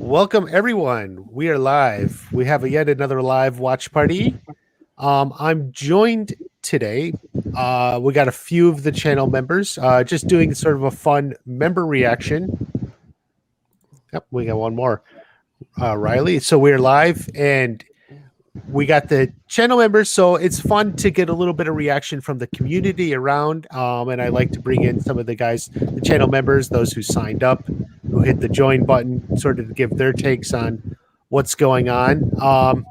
Welcome everyone. We are live. We have yet another live watch party. I'm joined today. We got a few of the channel members just doing sort of a fun member reaction. Yep, we got one more. Riley. So we're live and we got the channel members, so it's fun to get a little bit of reaction from the community around. And I like to bring in some of the guys, the channel members, those who signed up, who hit the join button, sort of to give their takes on what's going on.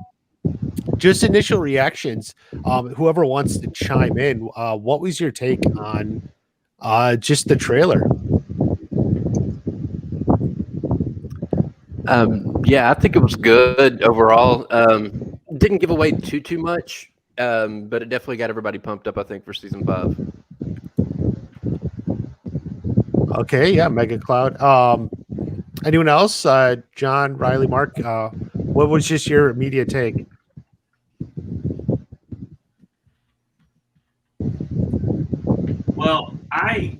Just initial reactions. Whoever wants to chime in, what was your take on just the trailer? Yeah, I think it was good overall. Didn't give away too much, but it definitely got everybody pumped up, I think, for season 5. Okay, yeah, Mega Cloud. Anyone else? John, Riley, Mark, what was just your immediate take? Well, I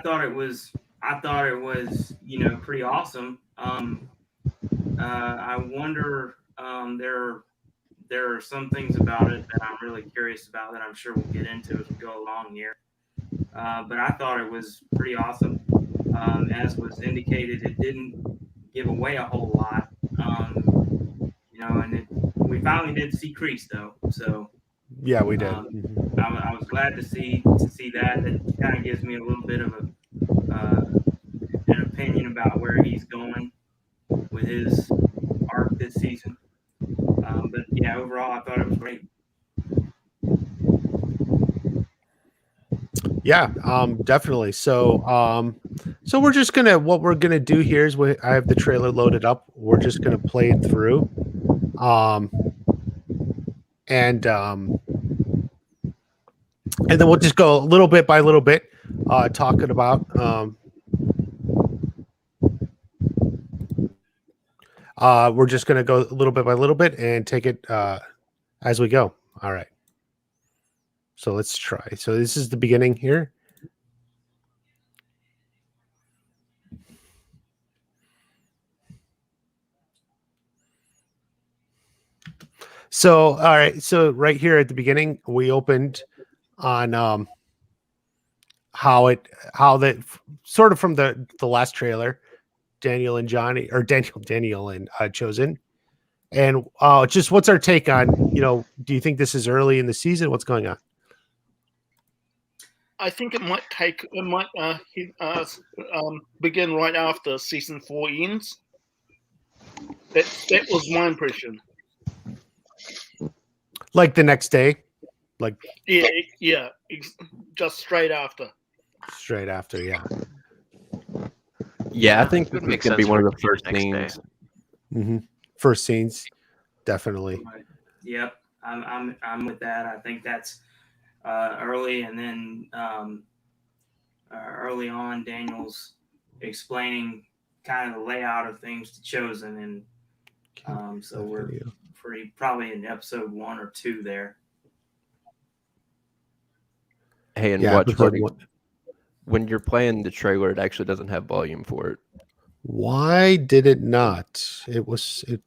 thought it was pretty awesome. I wonder there are some things about it that I'm really curious about that I'm sure we'll get into as we go along here. But I thought it was pretty awesome. As was indicated, it didn't give away a whole lot. And we finally did see Kreese though, so. Yeah, we did. I was glad to see that. It kind of gives me a little bit of an opinion about where he's going with his arc this season. But yeah, overall, I thought it was great. Yeah, definitely. So we're just what we're gonna do here is I have the trailer loaded up. We're just gonna play it through, and then we'll just go little bit by little bit, talking about. We're just gonna go a little bit by little bit and take it as we go. All right. So let's try. So this is the beginning here. So, all right. So right here at the beginning, we opened on how that sort of from the last trailer, Daniel and Johnny, or Daniel and Chosen. And just what's our take on, do you think this is early in the season? What's going on? I think it might begin right after season 4 ends. That was my impression. Like the next day? Like yeah, just straight after. Straight after, yeah. Yeah, I think it could be one of the first scenes. First scenes, definitely. Yep, I'm with that. I think that's early, and then early on, Daniel's explaining kind of the layout of things to Chosen, and so we're probably in episode 1 or 2 there. Hey, and watch when you're playing the trailer, it actually doesn't have volume for it. Why did it not? It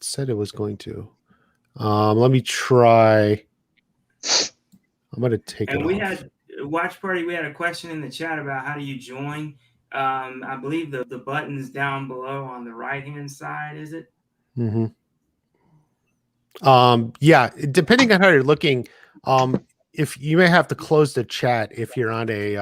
said it was going to. Let me try. I'm going to take it off. We had a watch party. We had a question in the chat about how do you join. I believe the button's down below on the right-hand side, is it? Yeah, depending on how you're looking, if you may have to close the chat if you're on a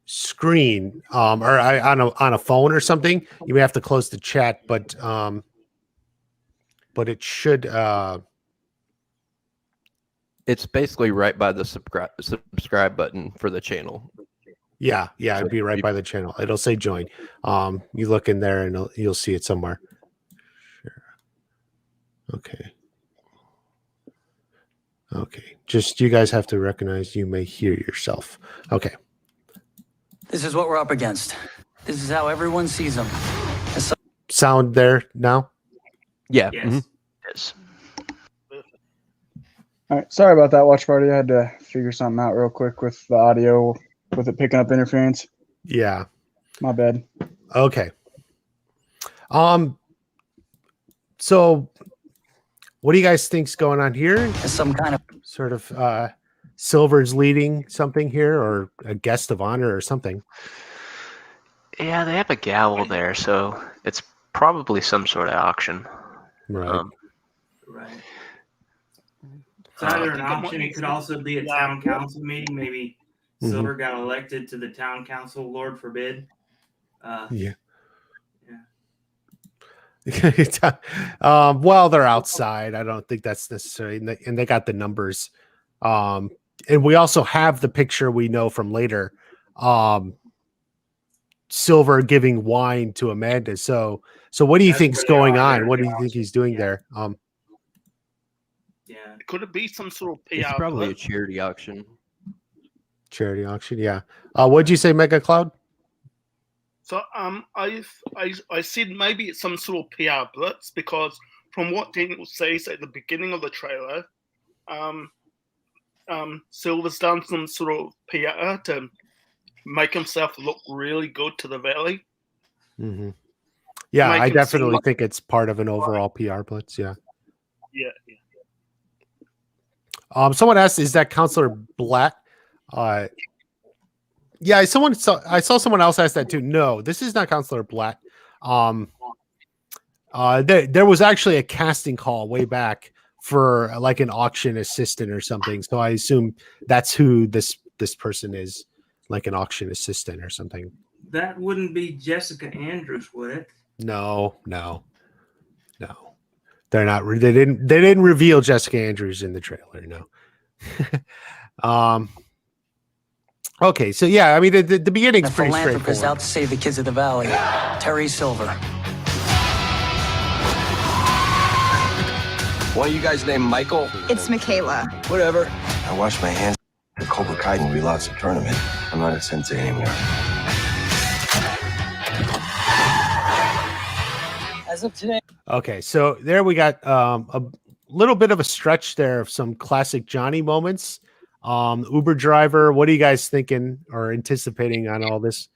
screen or on a phone or something, you may have to close the chat, but it should it's basically right by the subscribe button for the channel. Yeah, it'd be right by the channel. It'll say join. You look in there and you'll see it somewhere. Sure. Okay. Just you guys have to recognize you may hear yourself. Okay. This is what we're up against. This is how everyone sees them. Sound there now? Yeah. Yes. Yes. All right. Sorry about that, watch party. I had to figure something out real quick with the audio, with it picking up interference. Yeah. My bad. Okay. So what do you guys think's going on here? As some kind of Sort of Silver's leading something here, or a guest of honor or something. Yeah, they have a gavel there, so it's probably some sort of auction. Right. Right. It's either an think it might option. be It could also be a Yeah. town council meeting. Maybe Mhm. Silver got elected to the town council. Lord forbid. Yeah. Yeah. Well, they're outside. I don't think that's necessary, and they got the numbers. And we also have the picture we know from later. Silver giving wine to Amanda. So what do you That's think's where they going are. on? They're What do you there. think he's doing Yeah. there? Yeah. Could it be some sort of PR? It's probably a blitz? charity auction. Charity auction. Yeah. What'd you say, Mega Cloud? So I said maybe it's some sort of PR blitz because from what Daniel says at the beginning of the trailer, Silver's done some sort of PR to make himself look really good to the Valley. Mm-hmm. Yeah, Make I him seem definitely like- think it's part of an overall PR blitz. Yeah. Yeah. Someone asked, "Is that Counselor Black?" Yeah, I saw someone else ask that too. No, this is not Counselor Black. There was actually a casting call way back for like an auction assistant or something. So I assume that's who this person is, like an auction assistant or something. That wouldn't be Jessica Andrews, would it? No. They're not. They didn't reveal Jessica Andrews in the trailer. No. Okay, so yeah, I mean the beginning's a pretty philanthropist straightforward. out to save the kids of the valley. Terry Silver. One of you guys named Michael? It's Michaela. Whatever. I washed my hands at Cobra Kai when we lost the tournament. I'm not a sensei anymore. As of today. Okay, so there we got a little bit of a stretch there of some classic Johnny moments. Uber driver, what are you guys thinking or anticipating on all this?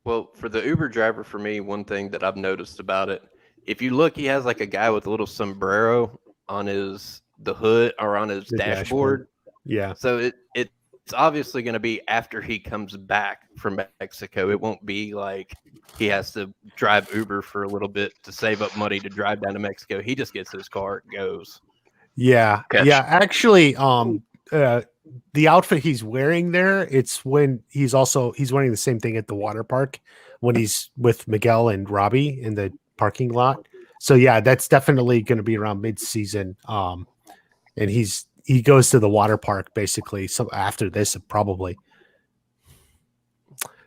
Well, for the Uber driver, for me, one thing that I've noticed about it, if you look, he has like a guy with a little sombrero on the hood or on his The dashboard. Yeah. So it's obviously going to be after he comes back from Mexico. It won't be like he has to drive Uber for a little bit to save up money to drive down to Mexico. He just gets his car and goes. Yeah. Catch. Yeah. Actually, the outfit he's wearing there, it's when he's wearing the same thing at the water park when he's with Miguel and Robbie in the parking lot. So yeah, that's definitely going to be around mid-season. And he goes to the water park basically. So after this, probably.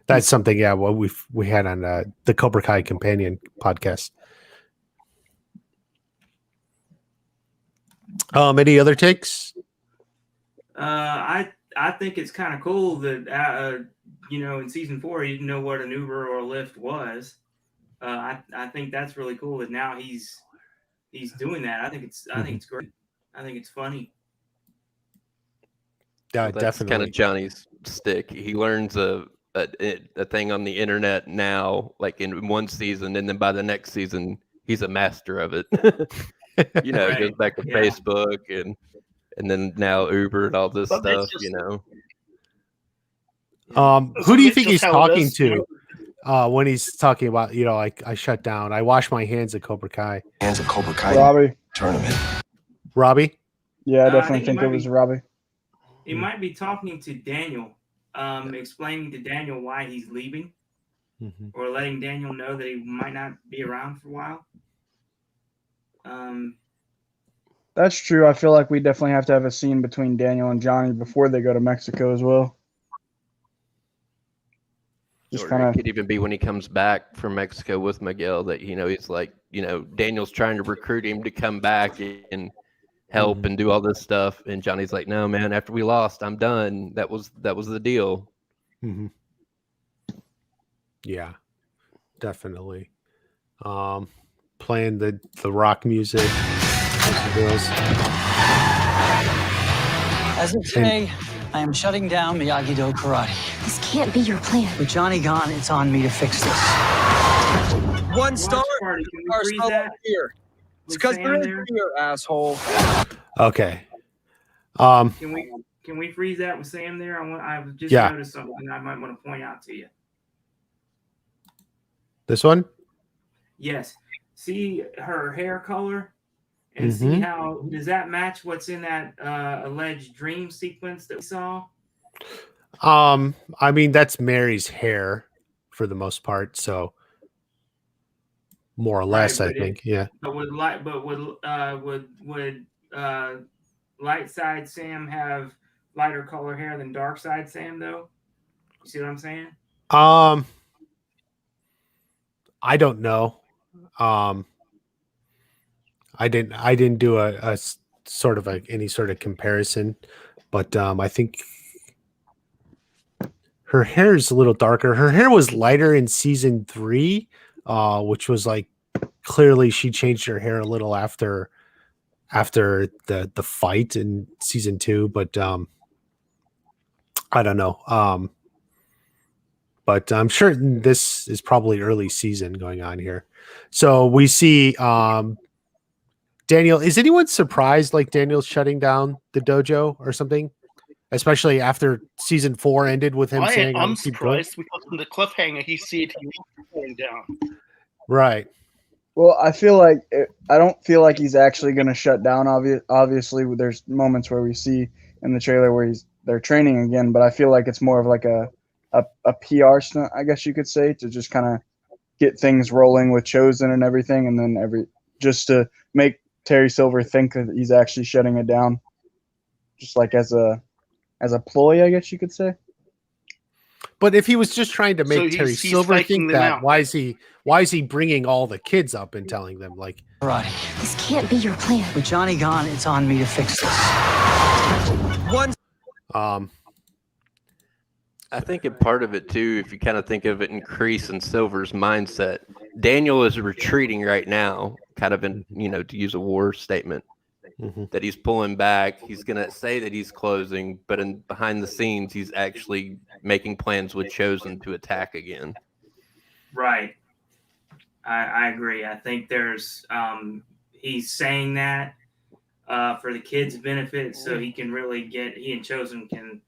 That's something. Yeah. What we had on the Cobra Kai companion podcast. Any other takes? I think it's kind of cool that in season 4 you didn't know what an Uber or a Lyft was. I think that's really cool that now he's doing that. I think it's great. I think it's funny. Yeah, Well, that's definitely. kind of Johnny's stick. He learns a thing on the internet now, like in one season, and then by the next season, he's a master of it. He Right. goes back to Yeah. Facebook and then now Uber and all this But that's stuff. just- Who do you That's think just he's how it talking is, to when he's talking about, I shut down, I wash my hands at Cobra Kai? Hands at Cobra Kai Robbie. tournament. Robbie? Yeah, I I definitely think think it it might was be- Robbie. He might be talking to Daniel, explaining to Daniel why he's leaving, or letting Daniel know that he might not be around for a while. That's true. I feel like we definitely have to have a scene between Daniel and Johnny before they go to Mexico as well. Just Or kind it of could even be when he comes back from Mexico with Miguel that, he's like, Daniel's trying to recruit him to come back and help and do all this stuff. And Johnny's like, no, man, after we lost, I'm done. That was the deal. Yeah, definitely. Playing the rock music. As of today, I am shutting down Miyagi-Do karate. This can't be your plan. With Johnny gone, it's on me to fix this. One star. Watch party. Can we Our freeze smell that? beer. It's With because Sam there is there? beer, asshole. Okay. Can we freeze that with Sam there? I just noticed something I might want to point out to you. This one? Yes. See her hair color and see how does that match what's in that alleged dream sequence that we saw? I mean that's Mary's hair for the most part, so more or less, I think. Yeah. But would light side Sam have lighter color hair than dark side Sam though? You see what I'm saying? I don't know. I didn't do a sort of any sort of comparison, but I think her hair is a little darker. Her hair was lighter in season 3, which was like clearly she changed her hair a little after the fight in season 2, but I don't know. But I'm sure this is probably early season going on here. So we see Daniel. Is anyone surprised like Daniel's shutting down the dojo or something? Especially after season 4 ended with him saying, I'm surprised because in the cliffhanger he said he was going down. Right. Well, I feel like I don't feel like he's actually going to shut down. Obviously, there's moments where we see in the trailer where they're training again, but I feel like it's more of like a PR stunt, I guess you could say, to just kind of get things rolling with Chosen and everything, and then just to make Terry Silver think that he's actually shutting it down, just like as a ploy, I guess you could say. But if he was just trying to make Terry Silver think that, why is he bringing all the kids up and telling them like, Karate. This can't be your plan. With Johnny gone, it's on me to fix this. I think a part of it too, if you kind of think of it in Kreese and Silver's mindset, Daniel is retreating right now, kind of in, to use a war statement, that he's pulling back. He's going to say that he's closing, but behind the scenes, he's actually making plans with Chosen to attack again. Right. I agree. I think there's he's saying that for the kids' benefit, so he can really he and Chosen can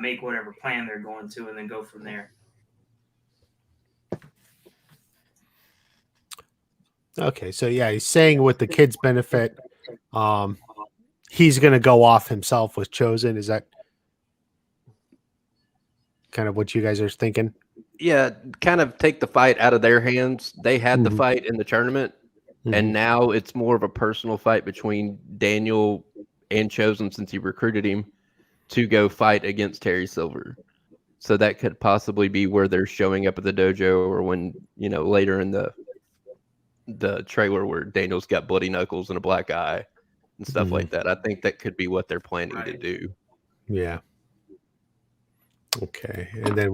make whatever plan they're going to and then go from there. Okay, so yeah, he's saying with the kids' benefit, he's going to go off himself with Chosen. Is that kind of what you guys are thinking? Yeah, kind of take the fight out of their hands. They had the fight in the tournament, and now it's more of a personal fight between Daniel and Chosen since he recruited him to go fight against Terry Silver. So that could possibly be where they're showing up at the dojo, or when, later in the trailer where Daniel's got bloody knuckles and a black eye and stuff like that. I think that could be what they're planning to do. Yeah. Okay. And then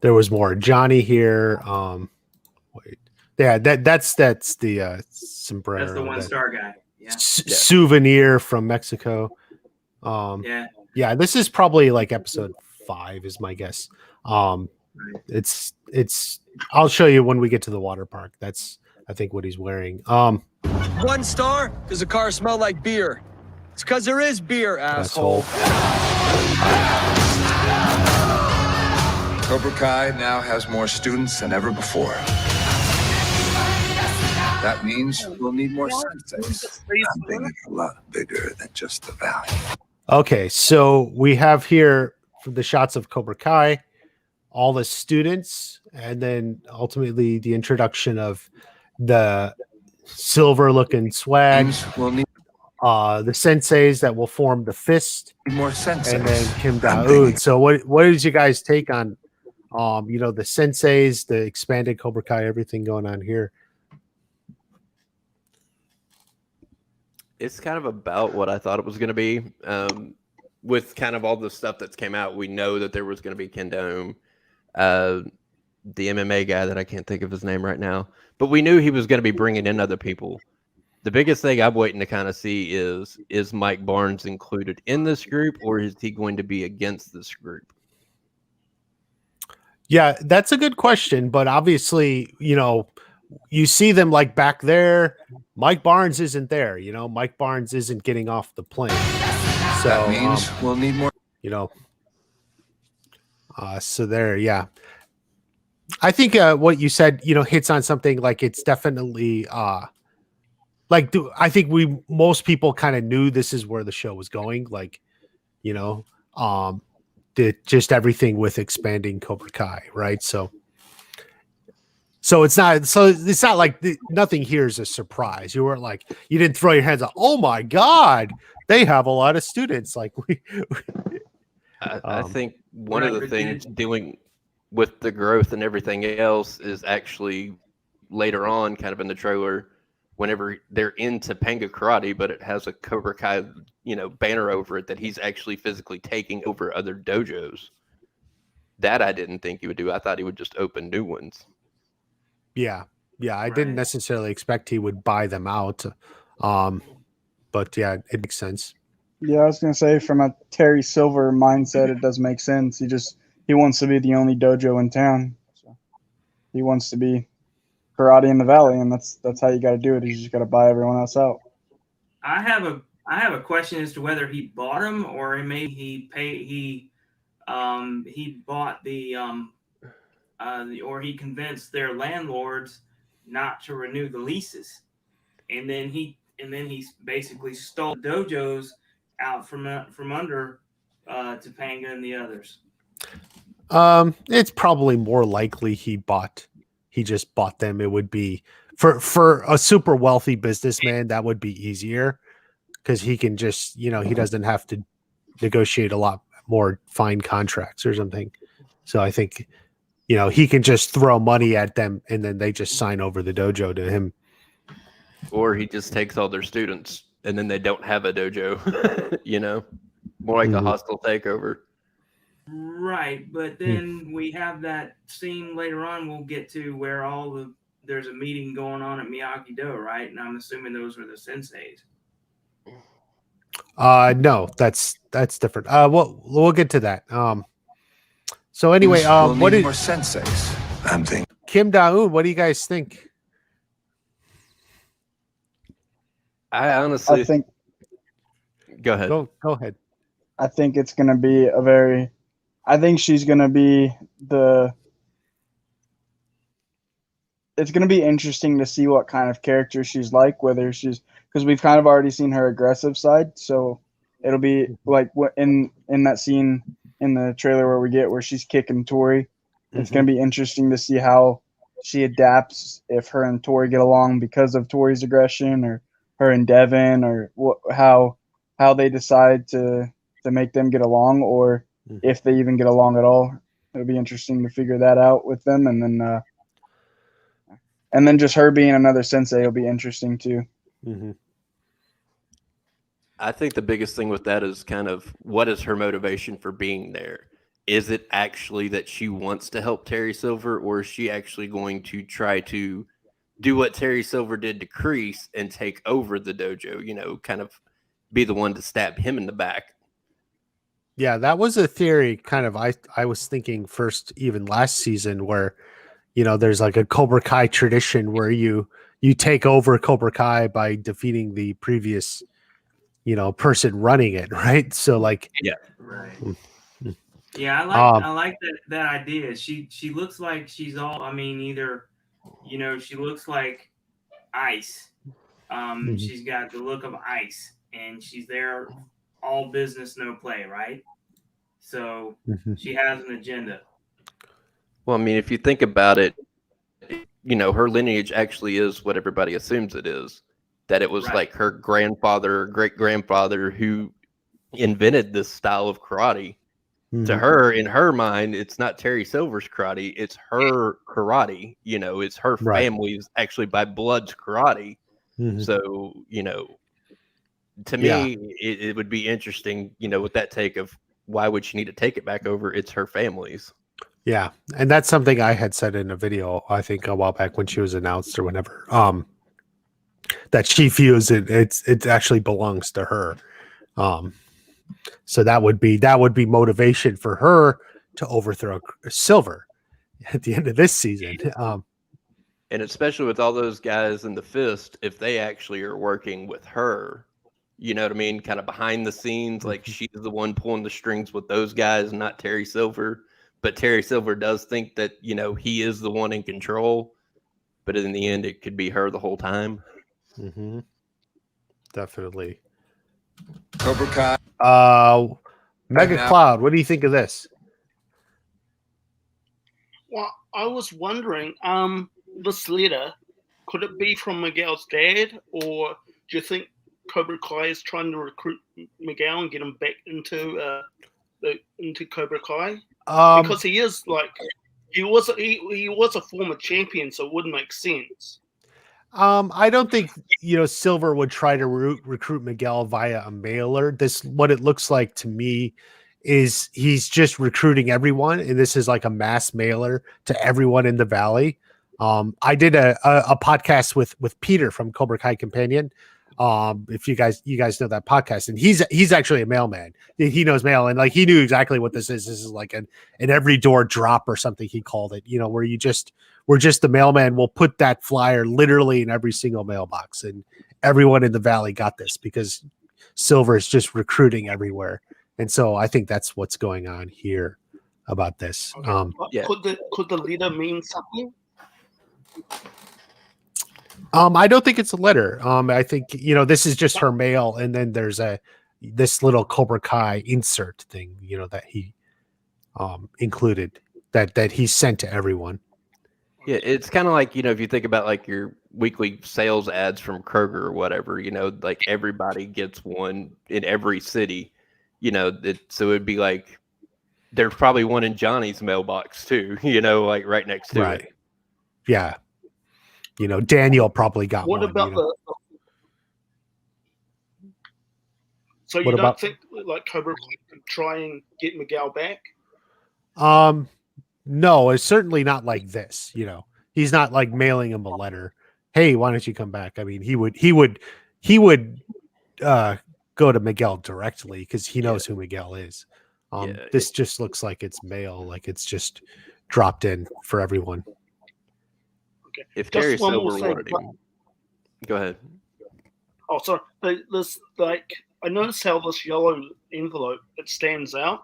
there was more Johnny here. Wait. Yeah, that's the sombrero. That's the 1-star guy. Yeah. Souvenir from Mexico. Yeah, this is probably like episode 5 is my guess. It's I'll show you when we get to the water park. That's I think what he's wearing. 1 star because the car smelled like beer. It's because there is beer, asshole. Cobra Kai now has more students than ever before. That means we'll need more senseis. I'm thinking a lot bigger than just the valley. Okay, so we have here from the shots of Cobra Kai, all the students, and then ultimately the introduction of the silver-looking swag. The senseis that will form the fist, more senseis, and then Kim Daoud. So what is you guys take on the senseis, the expanded Cobra Kai, everything going on here? It's kind of about what I thought it was going to be. With kind of all the stuff that's came out, we know that there was going to be Ken Dome, the MMA guy that I can't think of his name right now, but we knew he was going to be bringing in other people. The biggest thing I'm waiting to kind of see is Mike Barnes included in this group, or is he going to be against this group? Yeah, that's a good question, but obviously, you see them like back there. Mike Barnes isn't there. Mike Barnes isn't getting off the plane. So That means we'll need more. So there, yeah. I think what you said, hits on something. Like it's definitely I think most people kind of knew this is where the show was going. Like, just everything with expanding Cobra Kai, right? So it's not like nothing here is a surprise. You weren't like, you didn't throw your hands up. Oh my God, they have a lot of students. Like I think one of the things dealing with the growth and everything else is actually later on, kind of in the trailer, whenever they're in Topanga karate, but it has a Cobra Kai, banner over it, that he's actually physically taking over other dojos. That I didn't think he would do. I thought he would just open new ones. Yeah. I didn't necessarily expect he would buy them out. But yeah, it makes sense. Yeah, I was gonna say from a Terry Silver mindset, it does make sense. He wants to be the only dojo in town. So he wants to be karate in the valley, and that's how you got to do it. You just got to buy everyone else out. I have a question as to whether he bought them or maybe he bought or he convinced their landlords not to renew the leases, and then he basically stole dojos out from under Topanga and the others. It's probably more likely he just bought them. It would be for a super wealthy businessman, that would be easier because he can just, he doesn't have to negotiate a lot more fine contracts or something. So I think, he can just throw money at them and then they just sign over the dojo to him. Or he just takes all their students and then they don't have a dojo, more like a hostile takeover. Right, but then we have that scene later on we'll get to where there's a meeting going on at Miyagi-Do, right? And I'm assuming those were the senseis. No, that's different. We'll get to that. So anyway, we'll what need is more senseis? I'm thinking. Kim Da-eun, what do you guys think? I think. Go ahead. Go ahead. I think it's going to be I think she's going to be it's going to be interesting to see what kind of character she's like, because we've kind of already seen her aggressive side. So it'll be like in that scene in the trailer where she's kicking Tori. It's going to be interesting to see how she adapts, if her and Tori get along because of Tori's aggression, or her and Devin, or how they decide to make them get along, or if they even get along at all. It'll be interesting to figure that out with them, and then just her being another sensei will be interesting too. I think the biggest thing with that is kind of what is her motivation for being there? Is it actually that she wants to help Terry Silver, or is she actually going to try to do what Terry Silver did to Kreese and take over the dojo, kind of be the one to stab him in the back? Yeah, that was a theory kind of I was thinking first, even last season, where, there's like a Cobra Kai tradition where you take over Cobra Kai by defeating the previous, person running it, right? So like, yeah, right. Yeah, I like that idea. She looks like she's all, either, she looks like ice. She's got the look of ice, and she's there all business, no play, right? So she has an agenda. Well, if you think about it, her lineage actually is what everybody assumes it is. That it was like her grandfather or great grandfather who invented this style of karate. To her, in her mind, it's not Terry Silver's karate, it's her karate. It's her family's actually by blood's karate. So, to me, it would be interesting, with that take of why would she need to take it back over? It's her family's. Yeah. And that's something I had said in a video, I think a while back when she was announced or whenever, that she feels it actually belongs to her. So that would be motivation for her to overthrow Silver at the end of this season. And especially with all those guys in the fist, if they actually are working with her, you know what I mean? Kind of behind the scenes, like she's the one pulling the strings with those guys, not Terry Silver. But Terry Silver does think that, you know, he is the one in control. But in the end, it could be her the whole time. Mm-hmm. Definitely. Cobra Kai. Mega Cloud, what do you think of this? Well, I was wondering, this letter, could it be from Miguel's dad, or do you think Cobra Kai is trying to recruit Miguel and get him back into Cobra Kai? Because he is like he was a former champion, so it wouldn't make sense. I don't think Silver would try to recruit Miguel via a mailer. What it looks like to me is he's just recruiting everyone, and this is like a mass mailer to everyone in the valley. I did a podcast with Peter from Cobra Kai Companion. If you guys know that podcast, and he's actually a mailman. He knows mail, and like he knew exactly what this is. This is like an every door drop or something he called it. Where we're just the mailman. We'll put that flyer literally in every single mailbox, and everyone in the valley got this because Silver is just recruiting everywhere. And so I think that's what's going on here about this. Okay. Could the leader mean something? I don't think it's a letter. I think this is just her mail, and then there's this little Cobra Kai insert thing, that he included that he sent to everyone. Yeah, it's kind of like, if you think about like your weekly sales ads from Kroger or whatever, like everybody gets one in every city, so it'd be like there's probably one in Johnny's mailbox too, like right next to it. Yeah. Daniel probably got what one. About the? So you don't think like Cobra could try and get Miguel back? No, it's certainly not like this. He's not like mailing him a letter. Hey, why don't you come back? I mean, he would go to Miguel directly because he knows who Miguel is. This just looks like it's mail, like it's just dropped in for everyone. Okay. If Terry Silver wanted him, go ahead. Oh, sorry. This I noticed how this yellow envelope it stands out.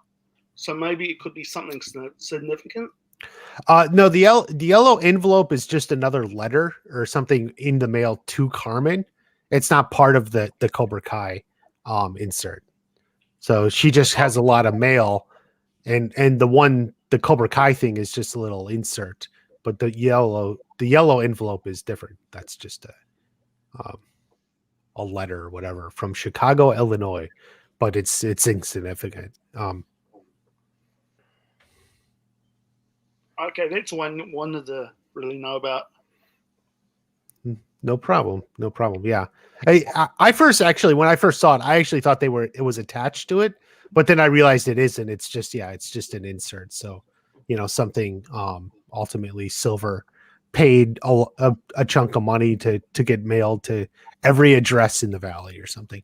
So maybe it could be something significant. No, the yellow envelope is just another letter or something in the mail to Carmen. It's not part of the Cobra Kai insert. So she just has a lot of mail, and the Cobra Kai thing is just a little insert. But the yellow envelope is different. That's just a letter or whatever from Chicago, Illinois, but it's insignificant. Okay, that's one wanted to really know about. No problem. Yeah, I first when I first saw it, I actually thought it was attached to it, but then I realized it isn't. It's just an insert. So, something ultimately Silver paid a chunk of money to get mailed to every address in the valley or something.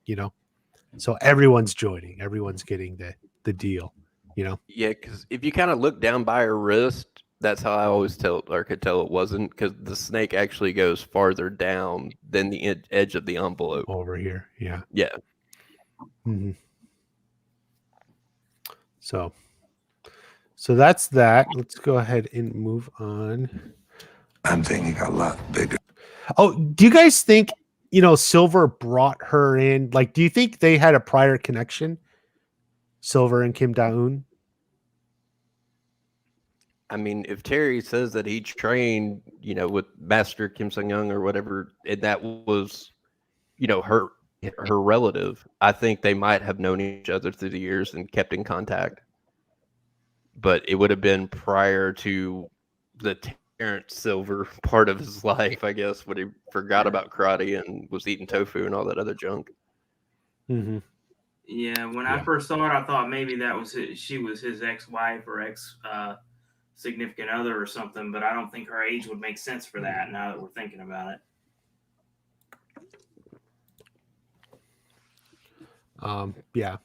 So everyone's joining. Everyone's getting the deal. Yeah, because if you kind of look down by her wrist, that's how I always could tell it wasn't, because the snake actually goes farther down than the edge of the envelope. Over here, yeah. Mm-hmm. So that's that. Let's go ahead and move on. I'm thinking a lot bigger. Oh, do you guys think, Silver brought her in? Like, do you think they had a prior connection? Silver and Kim Da-eun? I mean, if Terry says that he trained, with Master Kim Sung-young or whatever, and that was, her relative, I think they might have known each other through the years and kept in contact. But it would have been prior to the Terrence Silver part of his life, I guess, when he forgot about karate and was eating tofu and all that other junk. Mm-hmm. Yeah, when I first saw it, I thought maybe that was she was his ex-wife or significant other or something, but I don't think her age would make sense for that now that we're thinking about it. Yeah.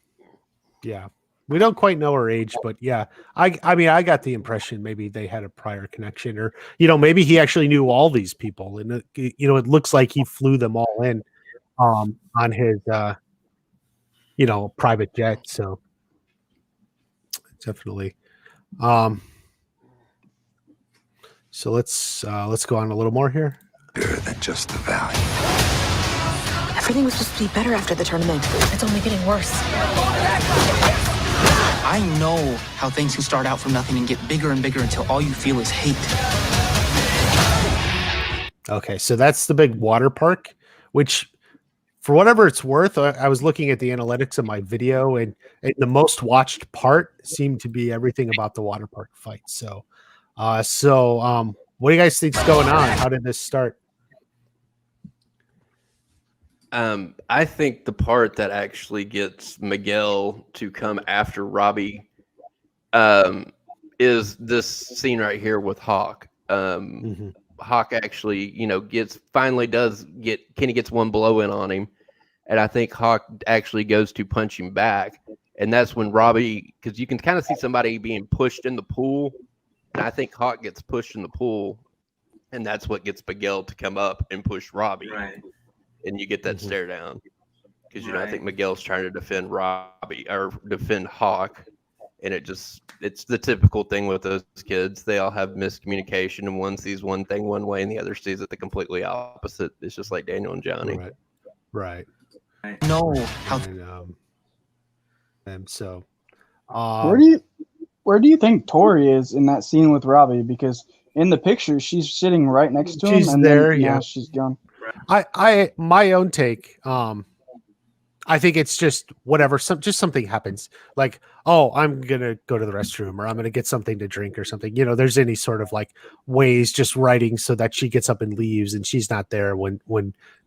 We don't quite know her age, but yeah, I mean, I got the impression maybe they had a prior connection, or maybe he actually knew all these people, and it looks like he flew them all in, on his private jet. So definitely. So let's go on a little more here. Bigger than just the valley. Everything was supposed to be better after the tournament. It's only getting worse. I know how things can start out from nothing and get bigger and bigger until all you feel is hate. Okay, so that's the big water park, which, for whatever it's worth, I was looking at the analytics of my video, and the most watched part seemed to be everything about the water park fight. So, what do you guys think's going on? How did this start? I think the part that actually gets Miguel to come after Robbie is this scene right here with Hawk. Hawk actually, Kenny gets one blow in on him, and I think Hawk actually goes to punch him back, and that's when Robbie, because you can kind of see somebody being pushed in the pool, and I think Hawk gets pushed in the pool, and that's what gets Miguel to come up and push Robbie. Right. And you get that stare down because I think Miguel's trying to defend Robbie or defend Hawk, and it's the typical thing with those kids. They all have miscommunication, and one sees one thing one way and the other sees it the completely opposite. It's just like Daniel and Johnny. Right. No. And so, where do you think Tori is in that scene with Robbie? Because in the picture, she's sitting right next to him. She's there, then, yeah. She's gone. My own take, I think it's just whatever, just something happens, like, oh, I'm gonna go to the restroom, or I'm gonna get something to drink or something. There's any sort of like ways just writing so that she gets up and leaves, and she's not there when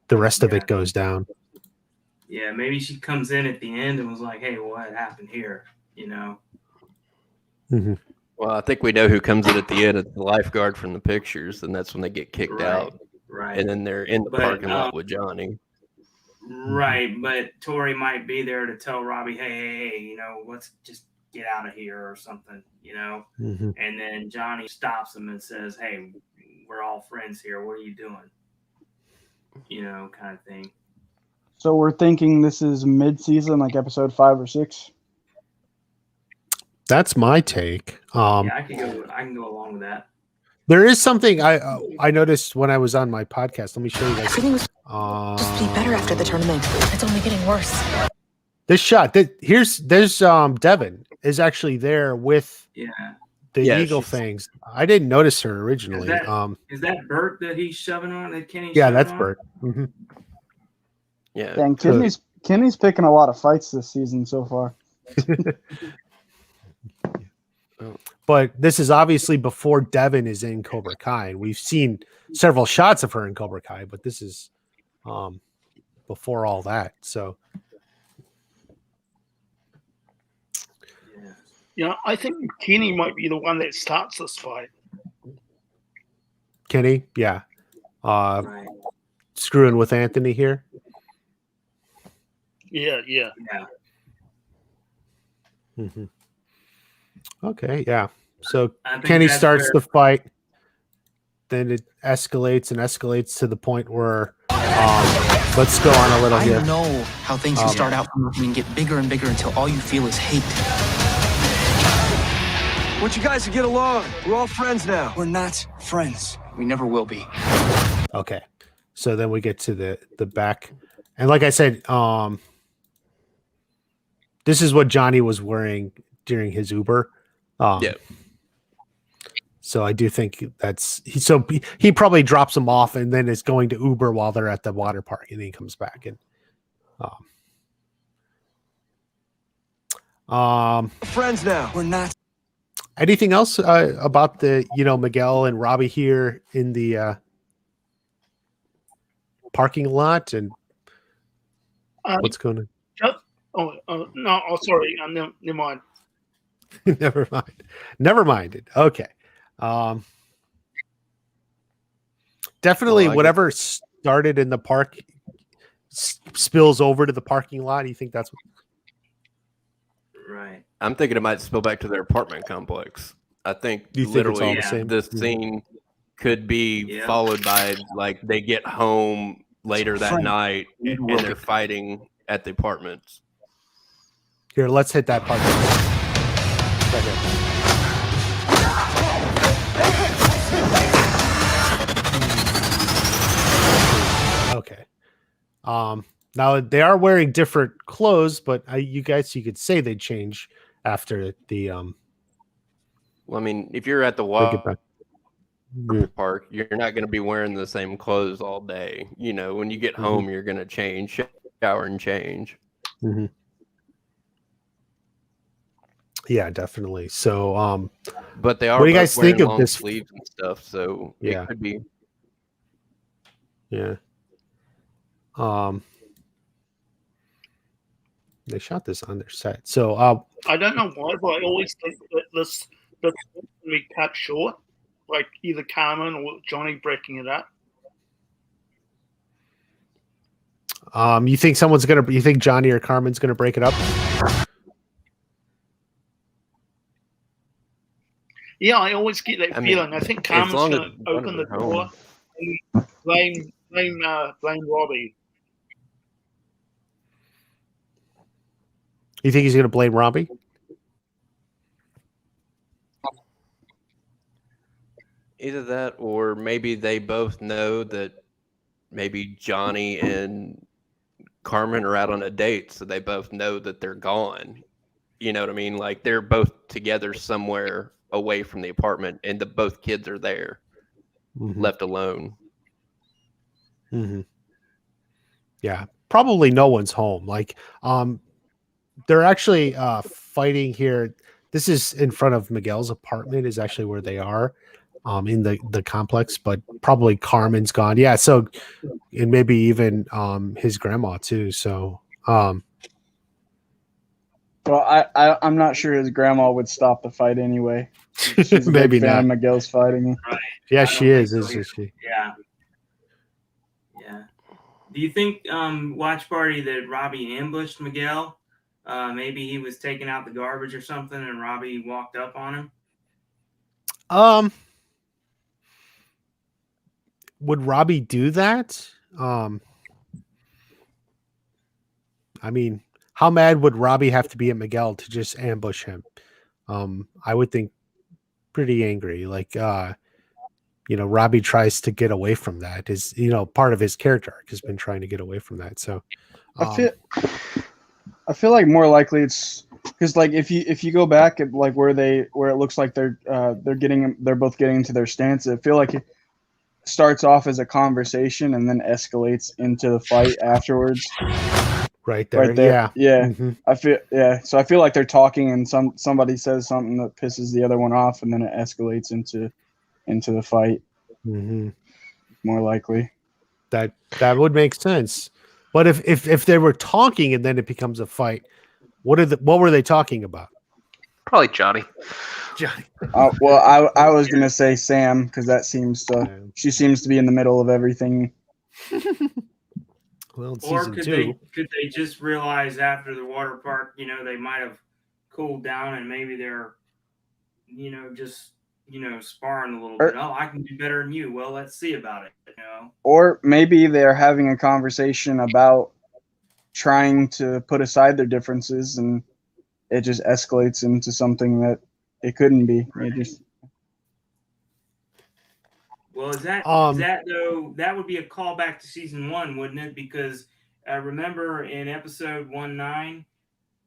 the rest of it goes down. Yeah, maybe she comes in at the end and was like, "Hey, what happened here?" Well, I think we know who comes in at the end. It's the lifeguard from the pictures, and that's when they get kicked out. Right. And then they're in the parking lot with Johnny. Right, but Tori might be there to tell Robbie, hey, let's just get out of here or something, And then Johnny stops him and says, "Hey, we're all friends here. What are you doing?" Kind of thing. So we're thinking this is mid-season, like episode 5 or 6. That's my take. Yeah, I can go along with that. There is something I noticed when I was on my podcast. Let me show you guys. Everything was supposed to be better after the tournament. It's only getting worse. This shot, there's Devin is actually there with the eagle fangs. I didn't notice her originally. Is that Bert that he's shoving on? That Kenny's that's on? Bert. Mm-hmm. Yeah. Dang, Kenny's picking a lot of fights this season so far. But this is obviously before Devin is in Cobra Kai. And we've seen several shots of her in Cobra Kai, but this is before all that. So, I think Kenny might be the one that starts this fight. Kenny, screwing with Anthony here. Yeah. Mm-hmm. Okay, yeah. So think Kenny that's starts where- the fight, then it escalates to the point where let's go on a little here. I know how things can start out from nothing and get bigger and bigger until all you feel is hate. Want you guys to get along. We're all friends now. We're not friends. We never will be. Okay. So then we get to the back. And like I said, this is what Johnny was wearing during his Uber. So I do think he probably drops them off and then is going to Uber while they're at the water park, and then he comes back and friends now. We're not. Anything else about the Miguel and Robbie here in the parking lot and what's going on? No, sorry, never mind. Never mind. Okay. Definitely whatever started in the park spills over to the parking lot. You think that's Right. I'm thinking it might spill back to their apartment complex. I think You think it's all literally the same? this scene could be followed by like they get home later that night and they're fighting at the apartments. Here, let's hit that part. Right here. Okay. Now they are wearing different clothes, but you could say they change after the Well, I mean, if you're at the water park, you're not going to be wearing the same clothes all day. You know, when you get home, you're going to change, shower, and change. Mm-hmm. Yeah, definitely. So, but they are. What do you guys think of long this? Sleeves and stuff, so yeah, it could be. Yeah. They shot this on their set. So I don't know why, but I always think that this will be cut short, like either Carmen or Johnny breaking it up. You think you think Johnny or Carmen's gonna break it up? Yeah, I always get that feeling. I think Carmen's going to open the door and blame Robbie. You think he's going to blame Robbie? Either that, or maybe they both know that maybe Johnny and Carmen are out on a date, so they both know that they're gone. You know what I mean? Like they're both together somewhere away from the apartment, and both kids are there, left alone. Mm-hmm. Yeah, probably no one's home. Like, they're actually fighting here. This is in front of Miguel's apartment. Is actually where they are, in the complex. But probably Carmen's gone. Yeah. So, and maybe even his grandma too. So, well, I'm not sure his grandma would stop the fight anyway. She's a maybe big fan not. of Miguel's fighting. Right. Yeah, she is. Isn't she? Yeah. Yeah. Do you think, watch party, that Robbie ambushed Miguel? Maybe he was taking out the garbage or something, and Robbie walked up on him. Would Robbie do that? I mean, how mad would Robbie have to be at Miguel to just ambush him? I would think pretty angry. Like, Robbie tries to get away from that. Is part of his character arc has been trying to get away from that. So, I feel like more likely it's because like if you go back at like where it looks like they're both getting into their stance. I feel like it starts off as a conversation and then escalates into the fight afterwards. Right there. Yeah. Mm-hmm. So I feel like they're talking and somebody says something that pisses the other one off and then it escalates into the fight. Mm-hmm. More likely. That would make sense. But if they were talking and then it becomes a fight, what were they talking about? Probably Johnny. Well, I was gonna say Sam because she seems to be in the middle of everything. Well, or could they just realize after the water park, they might have cooled down and maybe they're, just sparring a little bit. Oh, I can do better than you. Well, let's see about it. Or maybe they're having a conversation about trying to put aside their differences, and it just escalates into something that it couldn't be. Right. Well, is that though? That would be a callback to season 1, wouldn't it? Because remember in episode 19,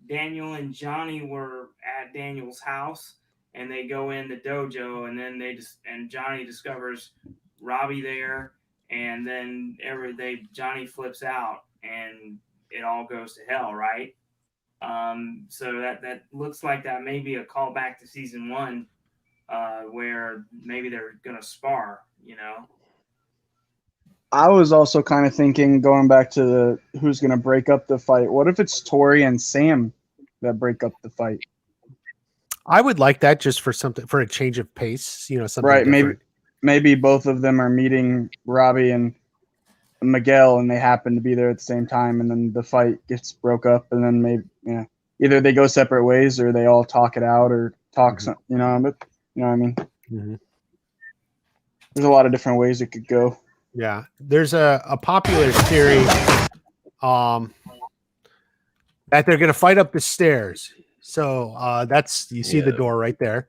Daniel and Johnny were at Daniel's house, and they go in the dojo, and then Johnny discovers Robbie there, and then Johnny flips out, and it all goes to hell, right? So that looks like that may be a callback to season 1, where maybe they're gonna spar. I was also kind of thinking, going back to who's going to break up the fight. What if it's Tori and Sam that break up the fight? I would like that just for a change of pace. Something right. Different. Maybe both of them are meeting Robbie and Miguel, and they happen to be there at the same time, and then the fight gets broke up, and then either they go separate ways or they all talk it out or talk some, but you know what I mean? Mm-hmm. There's a lot of different ways it could go. Yeah. There's a popular theory that they're going to fight up the stairs. So that's, you see the door right there.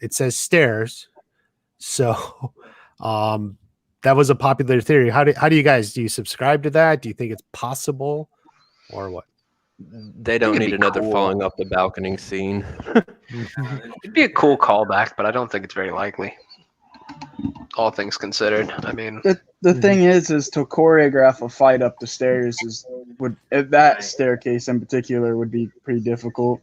It says stairs. So that was a popular theory. How do you subscribe to that? Do you think it's possible or what? They don't need another falling off the balcony scene. It'd be a cool callback, but I don't think it's very likely. All things considered, I mean, the thing is to choreograph a fight up the stairs that staircase in particular would be pretty difficult.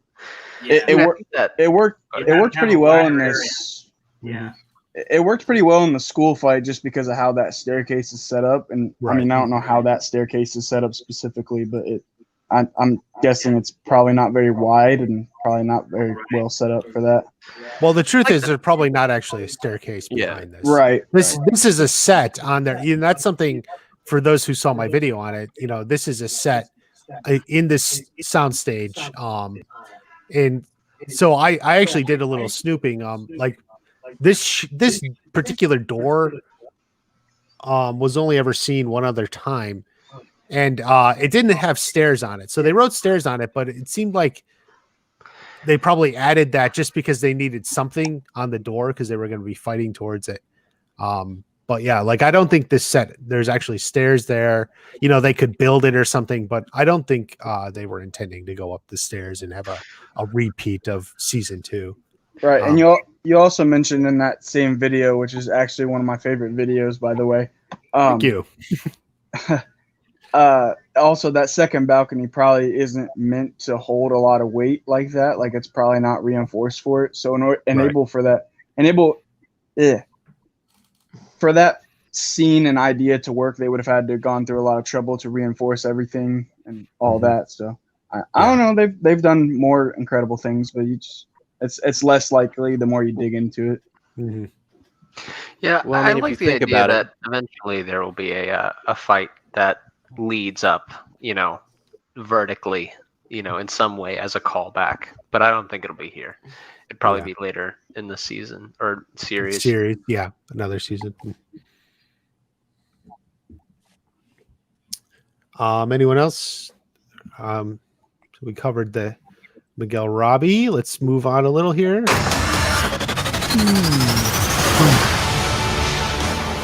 Yeah. It worked pretty well in this. Yeah. It worked pretty well in the school fight just because of how that staircase is set up, and I mean I don't know how that staircase is set up specifically, but I'm guessing it's probably not very wide and probably not very well set up for that. Well, the truth is there's probably not actually a staircase behind this. Right. This is a set on there. You know, that's something for those who saw my video on it. You know, this is a set in this soundstage. And so I actually did a little snooping. Like this particular door was only ever seen one other time. And it didn't have stairs on it. So they wrote stairs on it, but it seemed like they probably added that just because they needed something on the door because they were going to be fighting towards it. But yeah, like I don't think this set, there's actually stairs there. You know, they could build it or something, but I don't think they were intending to go up the stairs and have a repeat of season 2. Right. And you also mentioned in that same video, which is actually one of my favorite videos, by the way. Thank you. Also, that second balcony probably isn't meant to hold a lot of weight like that. Like it's probably not reinforced for it. So for that scene and idea to work, they would have had to have gone through a lot of trouble to reinforce everything and all that. So I don't know. They've done more incredible things, but it's less likely the more you dig into it. Mm-hmm. Yeah, well, I like the idea that eventually there will be a fight that leads up, vertically, in some way as a callback. But I don't think it'll be here. It'd probably be later in the season or series. Yeah, another season. Anyone else? So we covered the Miguel Robbie. Let's move on a little here.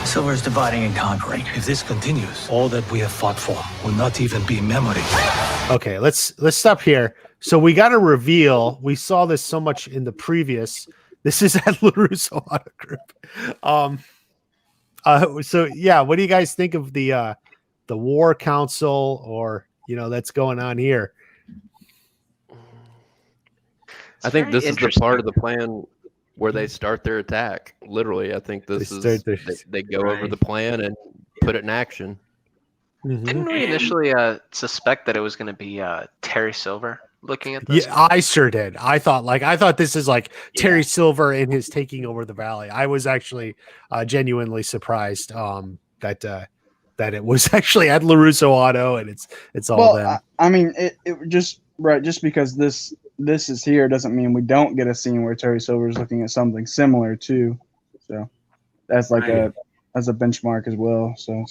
Silver's dividing and conquering. If this continues, all that we have fought for will not even be memory. Okay, let's stop here. So we got a reveal. We saw this so much in the previous. This is at Larusso Auto Group. So yeah, what do you guys think of the War Council or that's going on here? I think this is the part of the plan where they start their attack. Literally, I think this they go over the plan and put it in action. Mm-hmm. Didn't we initially suspect that it was going to be Terry Silver looking at this? Yeah, I sure did. I thought this is like Terry Silver and his taking over the valley. I was actually genuinely surprised that it was actually at Larusso Auto and it's all them. I mean, it just because this is here doesn't mean we don't get a scene where Terry Silver is looking at something similar too. So that's like as a benchmark as well. So.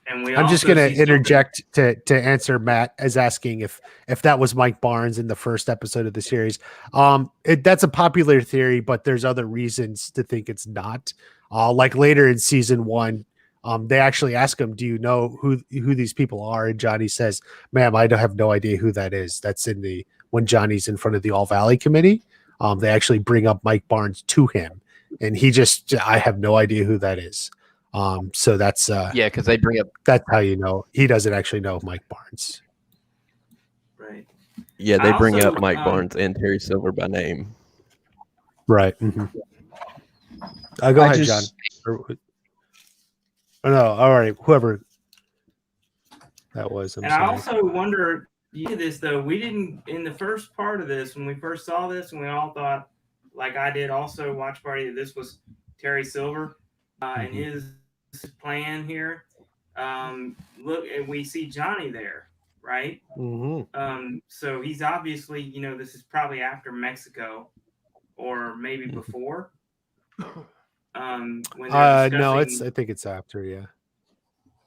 And I'm just going to interject to answer Matt as asking if that was Mike Barnes in the first episode of the series. That's a popular theory, but there's other reasons to think it's not. Like later in season 1, they actually ask him, "Do you know who these people are?" And Johnny says, "Ma'am, I don't have no idea who that is." That's when Johnny's in front of the All Valley Committee. They actually bring up Mike Barnes to him, and I have no idea who that is. So that's because they bring up. That's how you know he doesn't actually know Mike Barnes. Right. Yeah, they bring up Mike Barnes and Terry Silver by name. Right. Mm-hmm. Go ahead, John. Oh, no, all right. Whoever that was. I also wonder. You did this though. We didn't in the first part of this when we first saw this, and we all thought, like I did, also watch party that this was Terry Silver and his plan here. Look, and we see Johnny there. right? Mm-hmm. So he's obviously, you know, this is probably after Mexico or maybe before. When they're discussing, No, I think it's after. Yeah.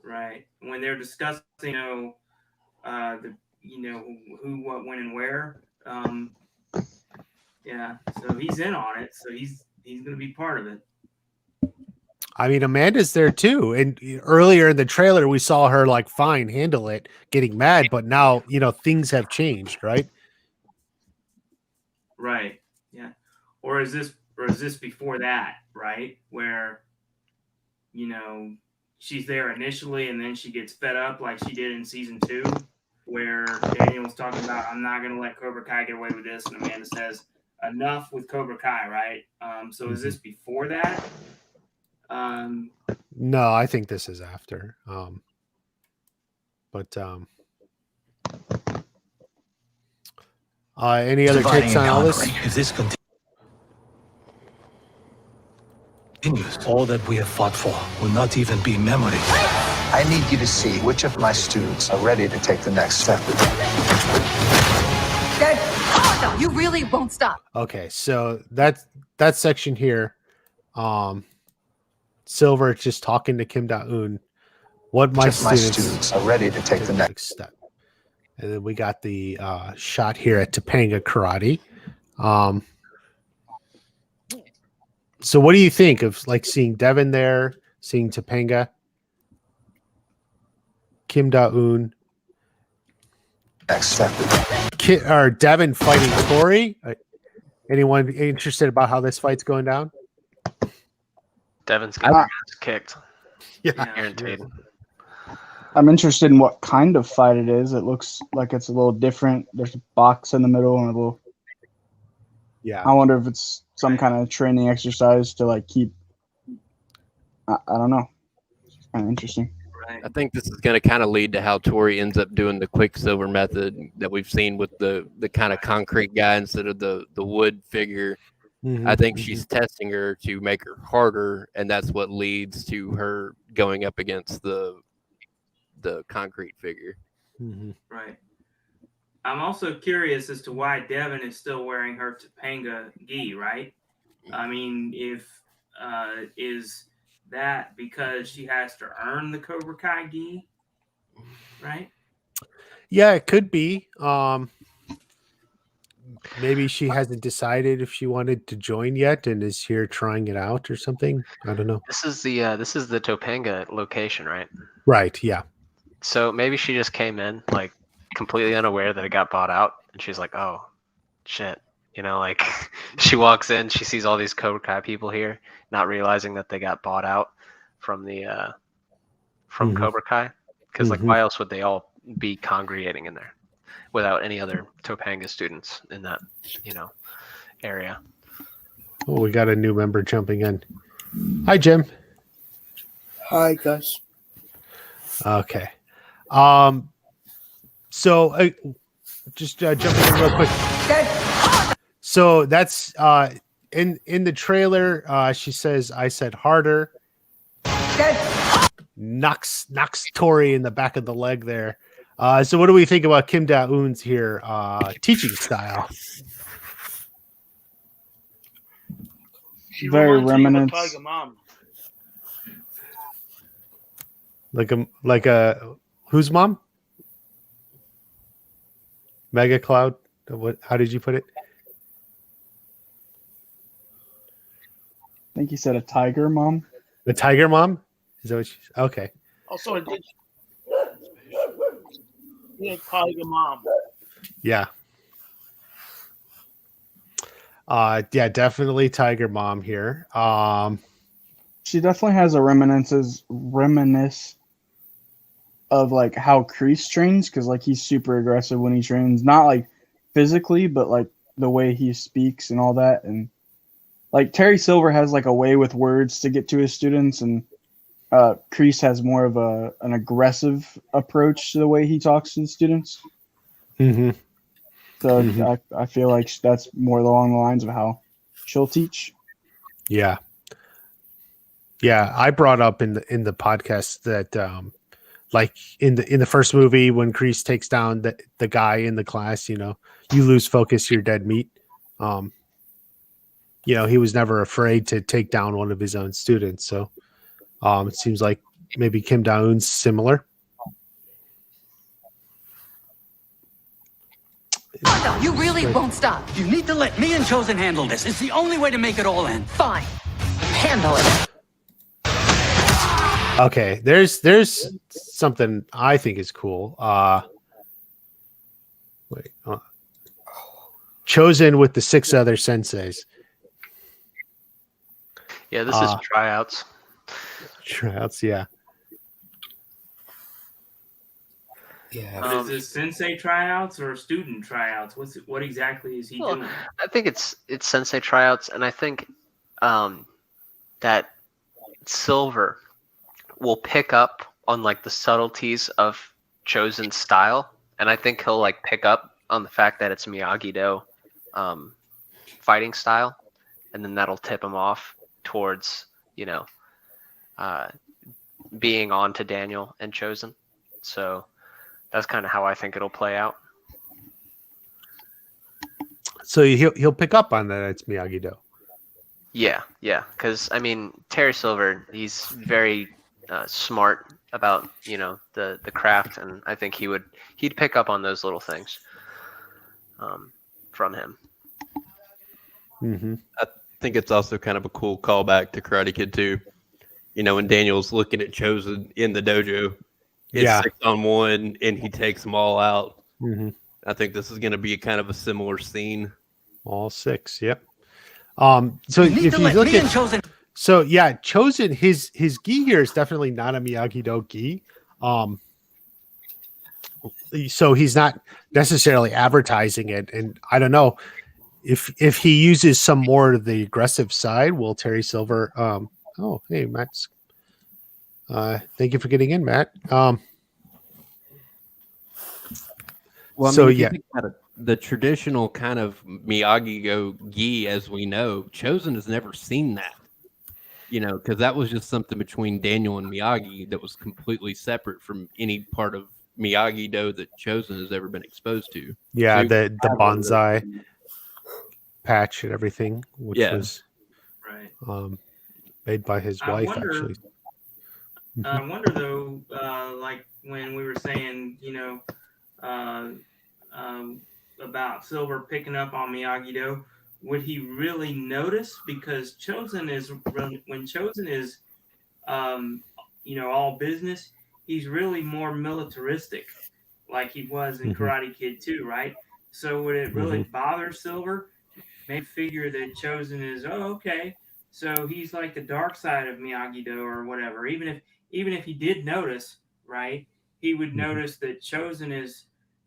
right, when they're discussing, you know, who, what, when, and where. Yeah, so he's in on it. So he's going to be part of it. I mean, Amanda's there too. And earlier in the trailer, we saw her like, fine, handle it, getting mad. But now, you know, things have changed, right? Right. Yeah. Or is this before that, right? Where, you know, she's there initially and then she gets fed up like she did in season 2, where Daniel was talking about, I'm not going to let Cobra Kai get away with this. And Amanda says, enough with Cobra Kai, right? So is this before that? No, I think this is after. Any other Dividing takes and on all this? conquering. If this continues, all that we have fought for will not even be memory. I need you to see which of my students are ready to take the next step. Dad, oh no, you really won't stop. Okay, so that section here, Silver just talking to Kim Da-eun. What my students are ready to take the next step. And then we got the shot here at Topanga Karate. So what do you think of like seeing Devin there, seeing Topanga, Kim Da-eun, next step, or Devin fighting Tori? Anyone interested about how this fight's going down? Devin's getting kicked. Yeah, guaranteed. I'm interested in what kind of fight it is. It looks like it's a little different. There's a box in the middle and a little. Yeah. I wonder if it's some kind of training exercise to like keep. I don't know. It's kind of interesting. I think this is going to kind of lead to how Tori ends up doing the Quicksilver method that we've seen with the kind of concrete guy instead of the wood figure. Mm-hmm. I think she's testing her to make her harder, and that's what leads to her going up against the concrete figure. Mm-hmm. Right. I'm also curious as to why Devin is still wearing her Topanga gi, right? I mean, if is that because she has to earn the Cobra Kai gi, right? Yeah, it could be. Maybe she hasn't decided if she wanted to join yet and is here trying it out or something. I don't know. This is the Topanga location, right? Right, yeah. So maybe she just came in like completely unaware that it got bought out, and she's like, "Oh, shit!" You know, like she walks in, she sees all these Cobra Kai people here, not realizing that they got bought out from the Cobra Kai. Because like, why else would they all be congregating in there without any other Topanga students in that area? Oh, we got a new member jumping in. Hi, Jim. Hi, guys. Okay. So just jumping in real quick. So that's in the trailer. She says, "I said harder." Knocks Tori in the back of the leg there. So what do we think about Kim Da-eun's here teaching style? She Very reminds me of a remnants. Tiger Mom. Like a whose mom? Mega Cloud. What? How did you put it? I think he said a tiger mom. The tiger mom? Is that what she? Okay. Also, I did. Yeah, Tiger Mom. Yeah. Yeah, definitely Tiger Mom here. She definitely has a reminisce of like how Kreese trains, because like he's super aggressive when he trains, not like physically, but like the way he speaks and all that. And like Terry Silver has like a way with words to get to his students, and Kreese has more of an aggressive approach to the way he talks to the students. Mm-hmm. So I feel like that's more along the lines of how she'll teach. Yeah, I brought up in the podcast that like in the first movie when Kreese takes down the guy in the class, you lose focus, you're dead meat. He was never afraid to take down one of his own students. So it seems like maybe Kim Da-eun's similar. You really won't stop. You need to let me and Chosen handle this. It's the only way to make it all end. Fine. Handle it. Okay, there's something I think is cool. Chosen with the 6 other senseis. Yeah, this is tryouts. Tryouts, yeah. Yeah. Is this sensei tryouts or student tryouts? What exactly is he doing? I think it's sensei tryouts, and I think that Silver will pick up on like the subtleties of Chosen's style, and I think he'll like pick up on the fact that it's Miyagi-Do fighting style, and then that'll tip him off towards being on to Daniel and Chosen. So that's kind of how I think it'll play out. So he'll pick up on that it's Miyagi-Do. Yeah, because I mean Terry Silver, he's very smart about the craft, and I think he'd pick up on those little things from him. Mm-hmm. I think it's also kind of a cool callback to Karate Kid 2. When Daniel's looking at Chosen in the dojo, it's 6-on-1, and he takes them all out. Mm-hmm. I think this is going to be kind of a similar scene. All 6, yep. So if you look at Chosen, Chosen, his gi here is definitely not a Miyagi-Do gi. So he's not necessarily advertising it, and I don't know if he uses some more of the aggressive side. Will Terry Silver? Oh, hey, Matt's. Thank you for getting in, Matt. Well, so if you think about it, the traditional kind of Miyagi-Do gi, as we know, Chosen has never seen that. Because that was just something between Daniel and Miyagi that was completely separate from any part of Miyagi-Do that Chosen has ever been exposed to. Yeah, So the bonsai patch and everything, which was made by his wife, actually. I wonder though, like when we were saying, about Silver picking up on Miyagi-Do, would he really notice? Because Chosen is when Chosen is, all business, he's really more militaristic, like he was in Karate Kid 2, right? So would it really bother Silver? May figure that Chosen is, okay, so he's like the dark side of Miyagi-Do or whatever. Even if he did notice, right, he would notice that Chosen is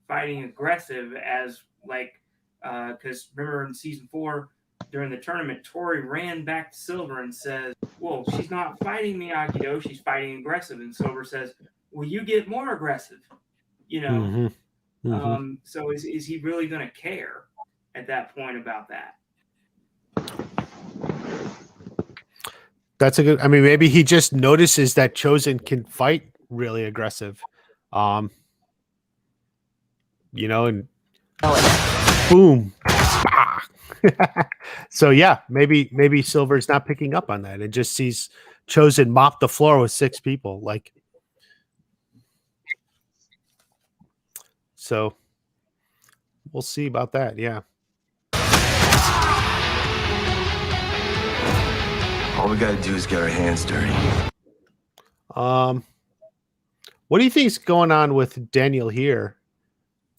fighting aggressive as like, because remember in season 4 during the tournament, Tori ran back to Silver and says, "Well, she's not fighting Miyagi-Do, she's fighting aggressive." And Silver says, "Well, you get more aggressive," So is he really going to care at that point about that? That's a good. I mean, maybe he just notices that Chosen can fight really aggressive, and boom. So yeah, maybe Silver's not picking up on that and just sees Chosen mop the floor with 6 people. Like, so we'll see about that. Yeah. All we gotta do is get our hands dirty. What do you think is going on with Daniel here?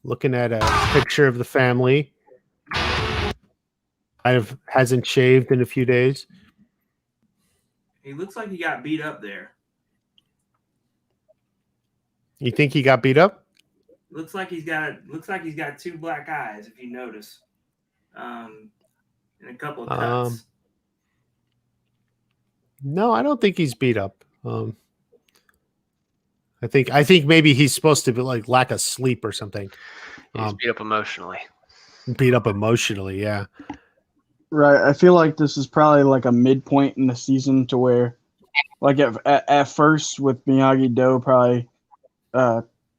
Looking at a picture of the family. Hasn't shaved in a few days. He looks like he got beat up there. You think he got beat up? Looks like he's got 2 black eyes, if you notice. And a couple of cuts. No, I don't think he's beat up. I think maybe he's supposed to be like lack of sleep or something. He's beat up emotionally. Beat up emotionally, yeah. Right. I feel like this is probably like a midpoint in the season to where, like at first with Miyagi-Do, probably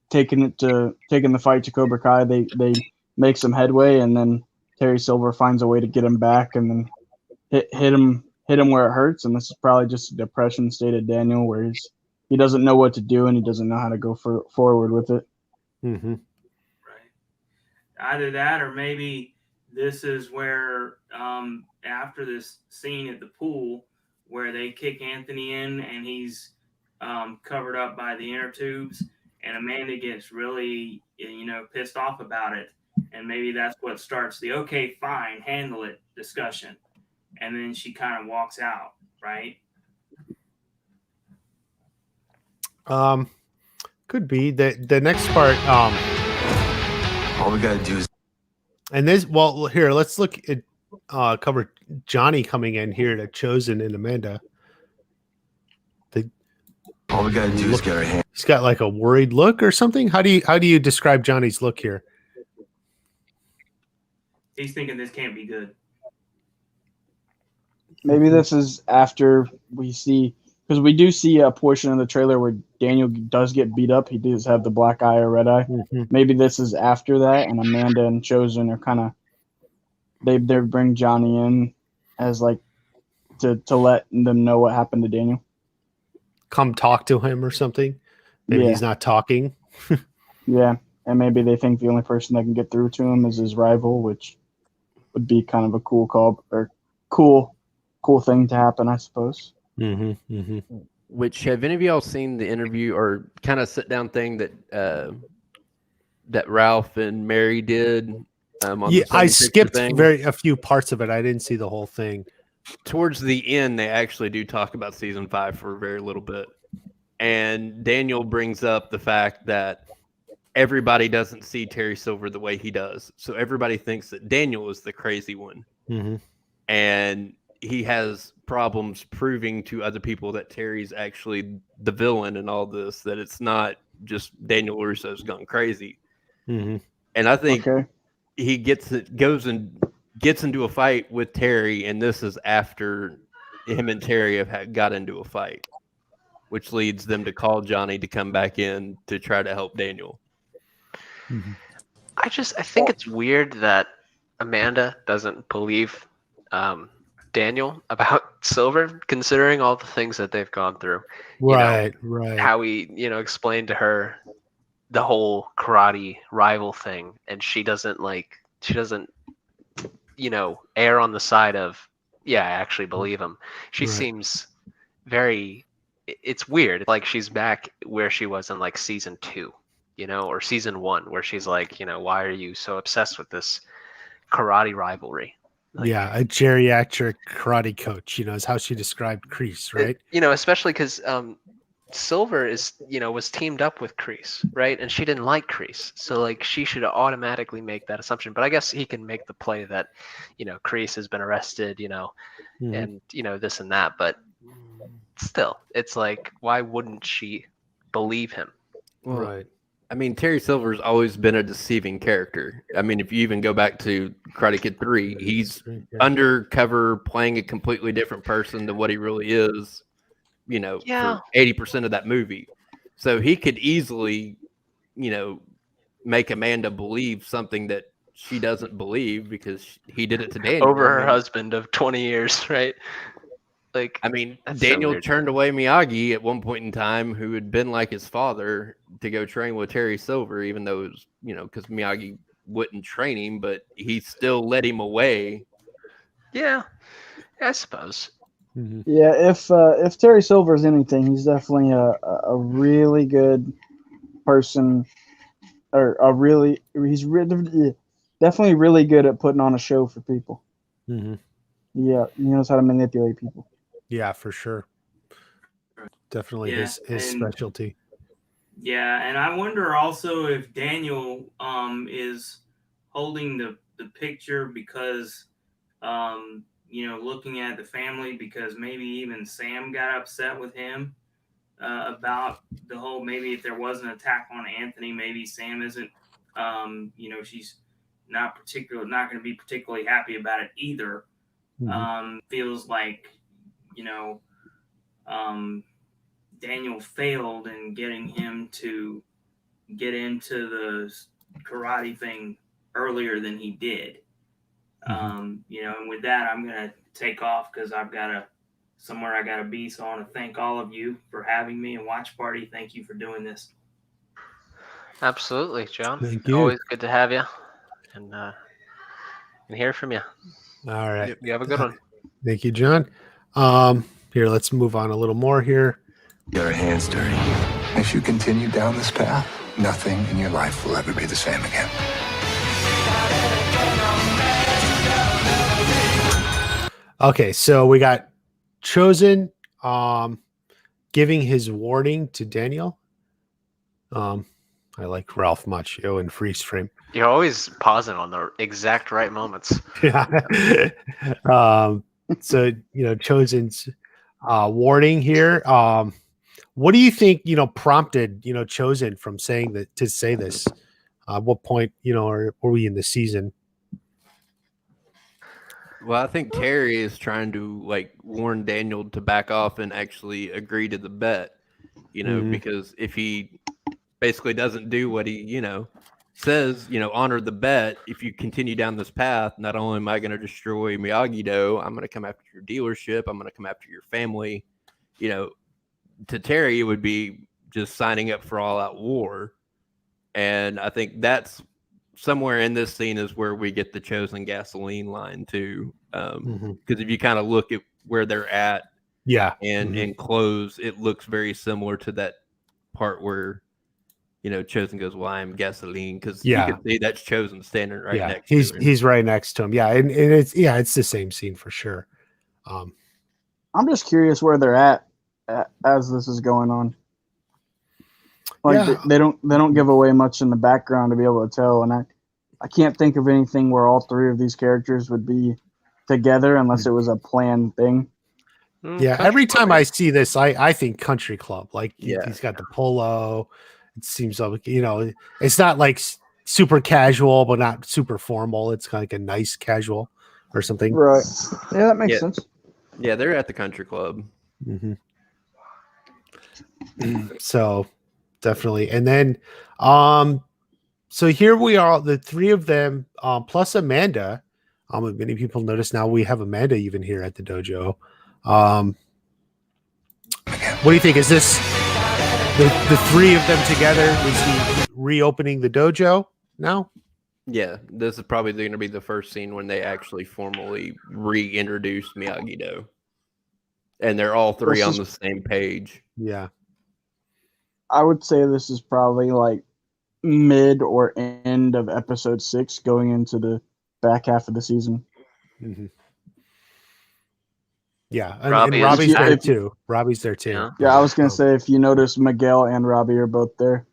taking the fight to Cobra Kai. They make some headway, and then Terry Silver finds a way to get him back, and then hit him where it hurts. And this is probably just a depression state of Daniel, where he doesn't know what to do and he doesn't know how to go forward with it. Mm-hmm. Either that, or maybe this is where after this scene at the pool where they kick Anthony in and he's covered up by the inner tubes, and Amanda gets really pissed off about it, and maybe that's what starts the okay, fine, handle it discussion, and then she kind of walks out, right? Could be the next part. All we gotta do is. And this, well, here, let's look at cover Johnny coming in here to Chosen and Amanda. All we gotta do is get our hand. He's got like a worried look or something. How do you describe Johnny's look here? He's thinking this can't be good. Maybe this is after we see, because we do see a portion of the trailer where Daniel does get beat up. He does have the black eye or red eye. Mm-hmm. Maybe this is after that, and Amanda and Chosen are kind of they bring Johnny in as like to let them know what happened to Daniel. Come talk to him or something. Maybe he's not talking. Yeah, and maybe they think the only person that can get through to him is his rival, which would be kind of a cool call or cool thing to happen, I suppose. Mm-hmm, mm-hmm. Which, have any of y'all seen the interview or kind of sit down thing that that Ralph and Mary did? Yeah, I skipped a few parts of it. I didn't see the whole thing. Towards the end, they actually do talk about season 5 for a very little bit. And Daniel brings up the fact that everybody doesn't see Terry Silver the way he does. So everybody thinks that Daniel is the crazy one. Mm-hmm. And he has problems proving to other people that Terry's actually the villain in all this, that it's not just Daniel Larusso's gone crazy. Mm-hmm. And I think he goes and gets into a fight with Terry, and this is after him and Terry have got into a fight, which leads them to call Johnny to come back in to try to help Daniel. Mm-hmm. I think it's weird that Amanda doesn't believe Daniel about Silver, considering all the things that they've gone through. Right. How he, explained to her the whole karate rival thing, and she doesn't err on the side of, I actually believe him. She seems very, it's weird. Like she's back where she was in like season 2, or season 1, where she's like, why are you so obsessed with this karate rivalry? Like, a geriatric karate coach, is how she described Kreese, right? Especially because Silver was teamed up with Kreese, right? And she didn't like Kreese. So like she should automatically make that assumption. But I guess he can make the play that, Kreese has been arrested, Mm-hmm. and this and that. But still, it's like, why wouldn't she believe him? Well, right. I mean, Terry Silver's always been a deceiving character. I mean, if you even go back to Karate Kid 3, he's undercover playing a completely different person than what he really is, for 80% of that movie. So he could easily, make Amanda believe something that she doesn't believe because he did it to Daniel. Over her husband of 20 years, right? Like, I mean, Daniel turned away Miyagi at one point in time, who had been like his father, to go train with Terry Silver, even though it was, because Miyagi wouldn't train him, but he still led him away. Yeah, I suppose. Mm-hmm. Yeah, if Terry Silver is anything, he's definitely a really good person, or definitely really good at putting on a show for people. Mm-hmm. Yeah, he knows how to manipulate people. Yeah, for sure. Definitely his specialty. Yeah, and I wonder also if Daniel is holding the picture because looking at the family, because maybe even Sam got upset with him about the whole, maybe if there was an attack on Anthony, maybe Sam isn't she's not going to be particularly happy about it either. Mm-hmm. Feels like Daniel failed in getting him to get into the karate thing earlier than he did. You know, and with that, I'm gonna take off because I've got somewhere I gotta be. So I want to thank all of you for having me and Watch Party. Thank you for doing this. Absolutely, John. Thank you. Always good to have you and hear from you. All right. You have a good one. Thank you, John. Here, let's move on a little more here. Get our hands dirty. If you continue down this path, nothing in your life will ever be the same again. Okay, so we got Chosen giving his warning to Daniel. I like Ralph Macchio and freeze frame. You're always pausing on the exact right moments. Yeah. So, you know, Chosen's warning here. What do you think, you know, prompted, you know, Chosen from saying that to say this? What point, you know, were we in the season? Well, I think Terry is trying to like warn Daniel to back off and actually agree to the bet, you know, because if he basically doesn't do what he, you know, says, you know, honor the bet. If you continue down this path, not only am I going to destroy Miyagi-Do, I'm going to come after your dealership. I'm going to come after your family. You know, to Terry, it would be just signing up for all-out war. And I think that's somewhere in this scene is where we get the Chosen gasoline line too. Because if you kind of look at where they're at, and close, it looks very similar to that part where, you know, Chosen goes, "Well, I'm gasoline," because you can see that's Chosen standing right next to him. He's right next to him. Yeah, and it's the same scene for sure. I'm just curious where they're at as this is going on. Like they don't give away much in the background to be able to tell, and I can't think of anything where all three of these characters would be together unless it was a planned thing. Yeah, every time I see this, I think country club. Like he's got the polo. It seems like, you know, it's not like super casual, but not super formal. It's kind of like a nice casual or something. Right. Yeah, that makes sense. Yeah, they're at the country club. So definitely. And then, so here we are, the three of them, plus Amanda. Many people notice now we have Amanda even here at the dojo. What do you think? Is this the three of them together? Is he reopening the dojo now? Yeah, this is probably going to be the first scene when they actually formally reintroduce Miyagi-Do. And they're all three on the same page. Yeah. I would say this is probably like mid or end of episode 6 going into the back half of the season. Yeah, and Robbie's there too. Robbie's there too. Yeah, I was going to say, if you notice, Miguel and Robbie are both there.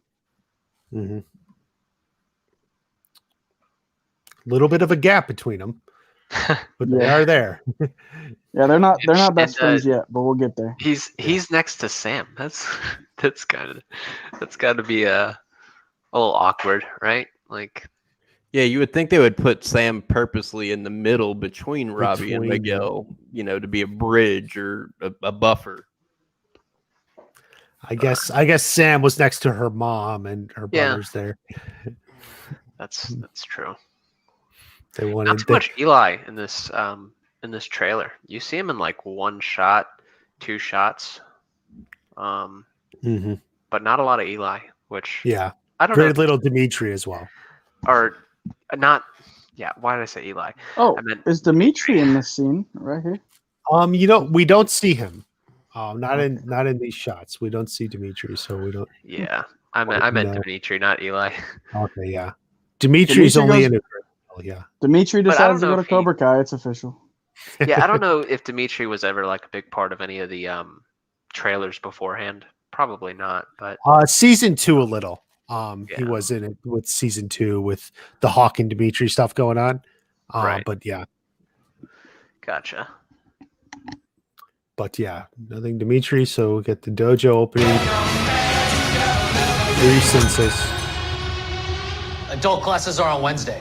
Little bit of a gap between them, but they are there. Yeah, they're not best friends yet, but we'll get there. He's next to Sam. That's got to be a little awkward, right? Like, yeah, you would think they would put Sam purposely in the middle between Robbie and Miguel, you know, to be a bridge or a buffer. I guess Sam was next to her mom and her brothers there. That's true. They wanted not too much Eli in this trailer. You see him in like 1 shot, 2 shots, but not a lot of Eli. Which I don't very know. Little Dimitri as well, or not. Yeah, why did I say Eli? Oh, is Dimitri in this scene right here? You know, we don't see him. Not in these shots. We don't see Dimitri, so we don't. Yeah, I meant Dimitri, not Eli. Okay, yeah. Dimitri's only in it. Yeah. Dimitri decides to go to Cobra Kai. It's official. Yeah, I don't know if Dimitri was ever like a big part of any of the trailers beforehand. Probably not, but season 2 a little. He was in it with season 2 with the Hawk and Dimitri stuff going on. Right. But yeah. Gotcha. But yeah, nothing Dimitri, so we'll get the dojo opening. 3 senses. Adult classes are on Wednesday.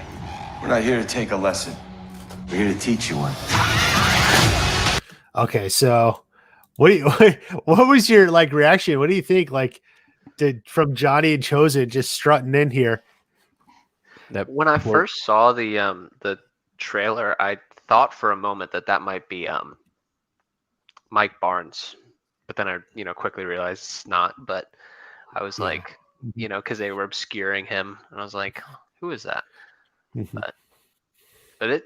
We're not here to take a lesson. We're here to teach you one. Okay, so what was your like reaction? What do you think? Like, from Johnny and Chosen just strutting in here. When I first saw the trailer, I thought for a moment that might be Mike Barnes, but then I quickly realized it's not. But I was like, because they were obscuring him, and I was like, who is that? But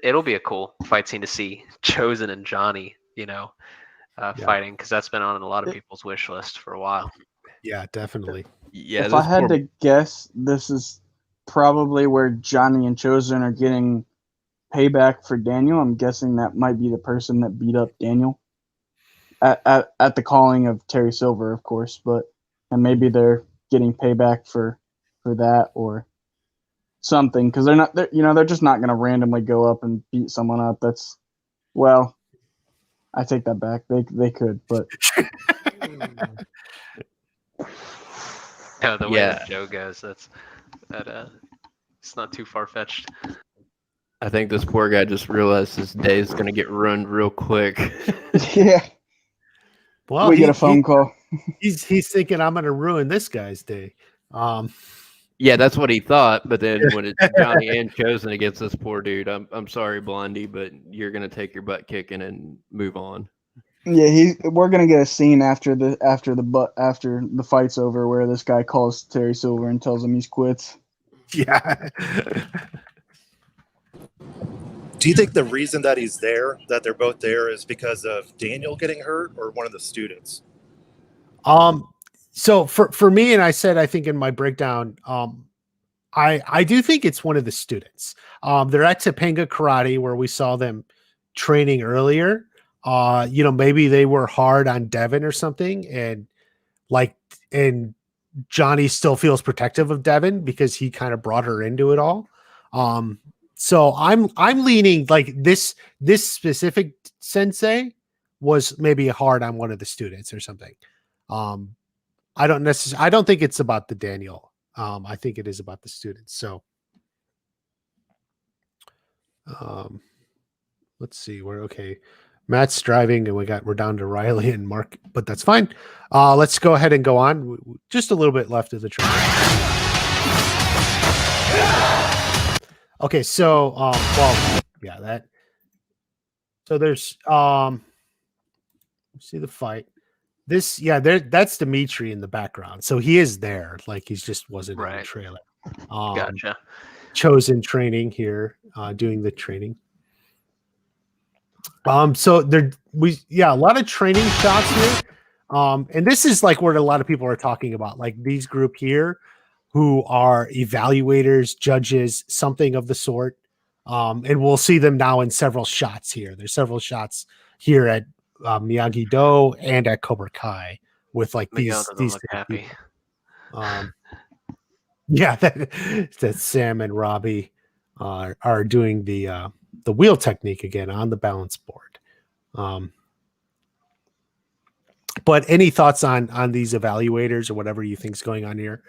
it'll be a cool fight scene to see Chosen and Johnny, fighting, because that's been on a lot of people's wish list for a while. Yeah, definitely. Yeah. If I had to guess, this is probably where Johnny and Chosen are getting payback for Daniel. I'm guessing that might be the person that beat up Daniel at the calling of Terry Silver, of course, and maybe they're getting payback for that or something, because they're just not going to randomly go up and beat someone up. I take that back. They could, but No, the way that Joe goes, it's not too far fetched. I think this poor guy just realized his day is going to get ruined real quick. Yeah. Well, we get a phone call. He's thinking I'm going to ruin this guy's day. Yeah, that's what he thought. But then when it's Johnny and Chosen against this poor dude, I'm sorry, Blondie, but you're going to take your butt kicking and move on. Yeah, we're gonna get a scene after the fight's over where this guy calls Terry Silver and tells him he's quits. Yeah. Do you think the reason that he's there, that they're both there, is because of Daniel getting hurt or one of the students? So for me, and I said I think in my breakdown, I do think it's one of the students. They're at Topanga Karate where we saw them training earlier. Maybe they were hard on Devin or something, and Johnny still feels protective of Devin because he kind of brought her into it all. So I'm leaning like this specific sensei was maybe hard on one of the students or something. I don't think it's about the Daniel. I think it is about the students. So let's see, okay. Matt's driving and we're down to Riley and Mark, but that's fine. Let's go ahead and go on. Just a little bit left of the trailer. Okay, so so there's see the fight. That's Dimitri in the background. So he is there, like he just wasn't in the trailer. Gotcha. Chosen training here, doing the training. So a lot of training shots here. And this is like what a lot of people are talking about, like these group here who are evaluators, judges, something of the sort. And we'll see them now in several shots here. There's several shots here at Miyagi-Do and at Cobra Kai with like these happy. That Sam and Robbie are doing the wheel technique again on the balance board. But any thoughts on these evaluators or whatever you think's going on here?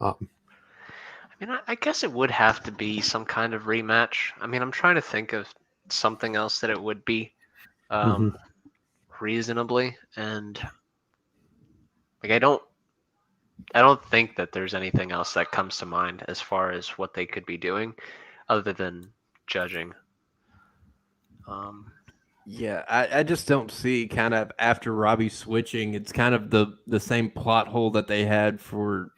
I guess it would have to be some kind of rematch. I'm trying to think of something else that it would be reasonably, and like I don't think that there's anything else that comes to mind as far as what they could be doing other than judging. Yeah, I just don't see kind of after Robbie switching, it's kind of the same plot hole that they had for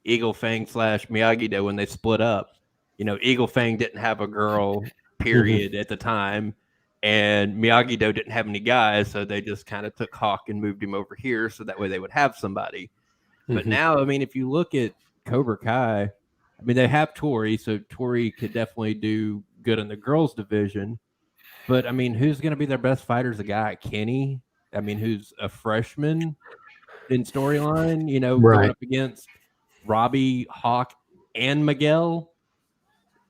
Eagle Fang / Miyagi-Do when they split up. Eagle Fang didn't have a girl, period, at the time, and Miyagi-Do didn't have any guys, so they just kind of took Hawk and moved him over here so that way they would have somebody. But now, if you look at Cobra Kai, they have Tori, so Tori could definitely do good in the girls' division. But, who's going to be their best fighter is a guy, Kenny, who's a freshman in storyline, going up against Robbie, Hawk, and Miguel.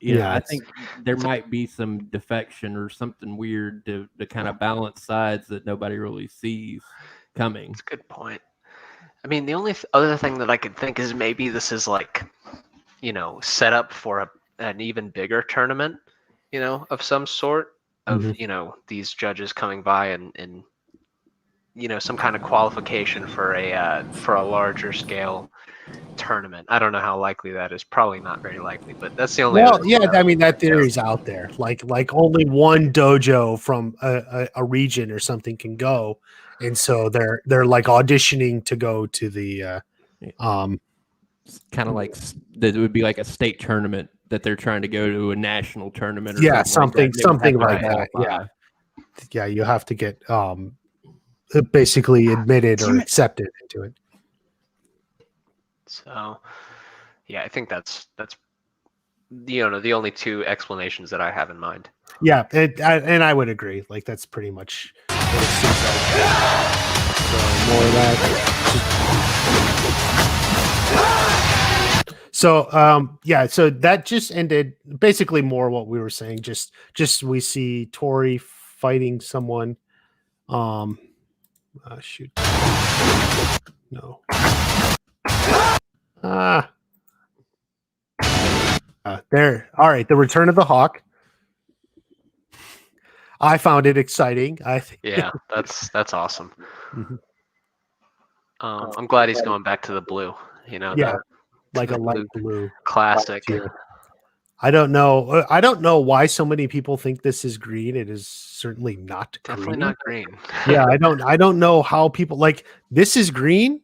I think there might be some defection or something weird to kind of balance sides that nobody really sees coming. That's a good point. The only other thing that I could think is maybe this is like, set up for an even bigger tournament, of some sort of, these judges coming by and some kind of qualification for a larger scale tournament. I don't know how likely that is. Probably not very likely, but that's the only. Well, yeah, I mean that theory's out there. Like only one dojo from a region or something can go, and so they're like auditioning to go to the kind of like that would be like a state tournament that they're trying to go to a national tournament or yeah, something something like that. like that. Yeah, you have to get basically admitted or accepted into it. So, yeah, I think that's the only two explanations that I have in mind. Yeah, and I would agree. Like that's pretty much what it seems like. So more of that. So yeah, so that just ended basically more what we were saying. Just we see Tori fighting someone. Shoot. No. There. All right. The Return of the Hawk. I found it exciting. I think. Yeah, that's awesome. I'm glad he's going back to the blue. Yeah, like a light blue classic. I don't know. I don't know why so many people think this is green. It is certainly not Definitely green. not green. Yeah, I don't know how people like this is green.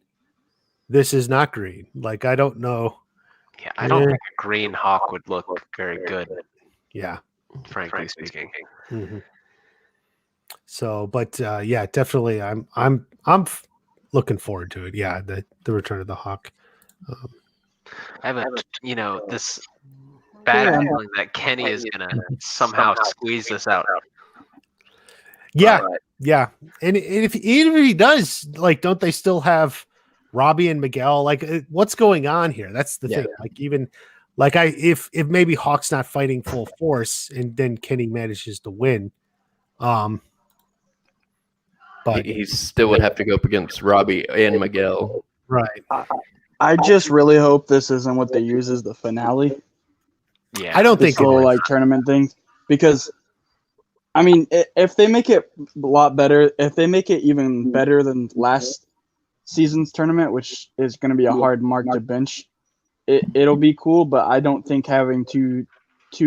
This is not green. Like I don't know. Yeah, I don't think a green hawk would look very good. Yeah, frankly speaking. Mm-hmm. So, but yeah, definitely, I'm looking forward to it. Yeah, the Return of the Hawk. I have this bad feeling that Kenny is gonna somehow squeeze this out. Yeah, yeah, and even if he does, like, don't they still have Robbie and Miguel? Like, what's going on here? That's the thing. Like, even like if maybe Hawk's not fighting full force, and then Kenny manages to win, but he still would have to go up against Robbie and Miguel. Right. I just really hope this isn't what they use as the finale. Yeah, I don't think this whole like tournament thing, because I mean, if they make it a lot better, if they make it even better than last season's tournament, which is going to be a hard mark to bench, it'll be cool. But I don't think having two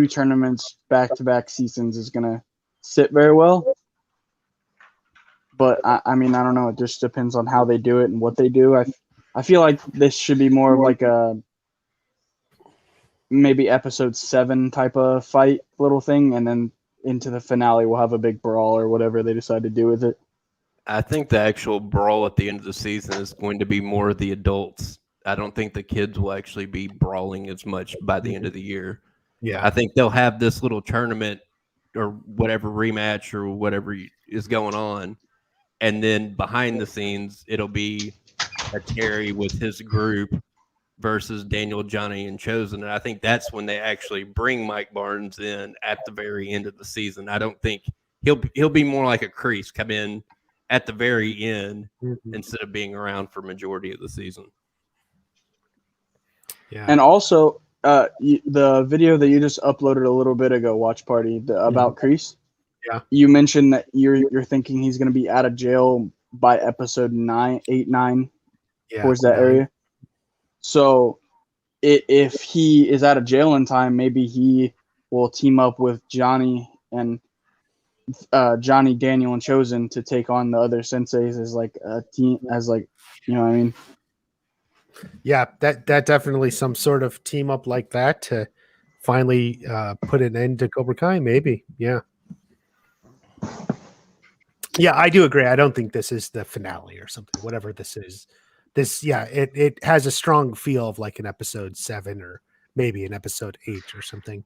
tournaments back-to-back seasons is going to sit very well. But I mean, I don't know. It just depends on how they do it and what they do. I feel like this should be more of like a maybe episode 7 type of fight little thing, and then into the finale we'll have a big brawl or whatever they decide to do with it. I think the actual brawl at the end of the season is going to be more of the adults. I don't think the kids will actually be brawling as much by the end of the year. Yeah, I think they'll have this little tournament or whatever rematch or whatever is going on, and then behind the scenes it'll be a Terry with his group versus Daniel, Johnny, and Chosen. And I think that's when they actually bring Mike Barnes in at the very end of the season. I don't think he'll be more like a Kreese, come in at the very end instead of being around for majority of the season. Yeah. And also, the video that you just uploaded a little bit ago, Watch Party, about Kreese. Yeah. You mentioned that you're thinking he's going to be out of jail by episode 9, towards that area. So if he is out of jail in time, maybe he will team up with Johnny and Johnny, Daniel, and Chosen to take on the other senseis as like a team, as like, you know what I mean? Yeah, that definitely some sort of team up like that to finally put an end to Cobra Kai, maybe. Yeah. Yeah, I do agree. I don't think this is the finale or something, whatever this is. It has a strong feel of like an episode 7 or maybe an episode 8 or something.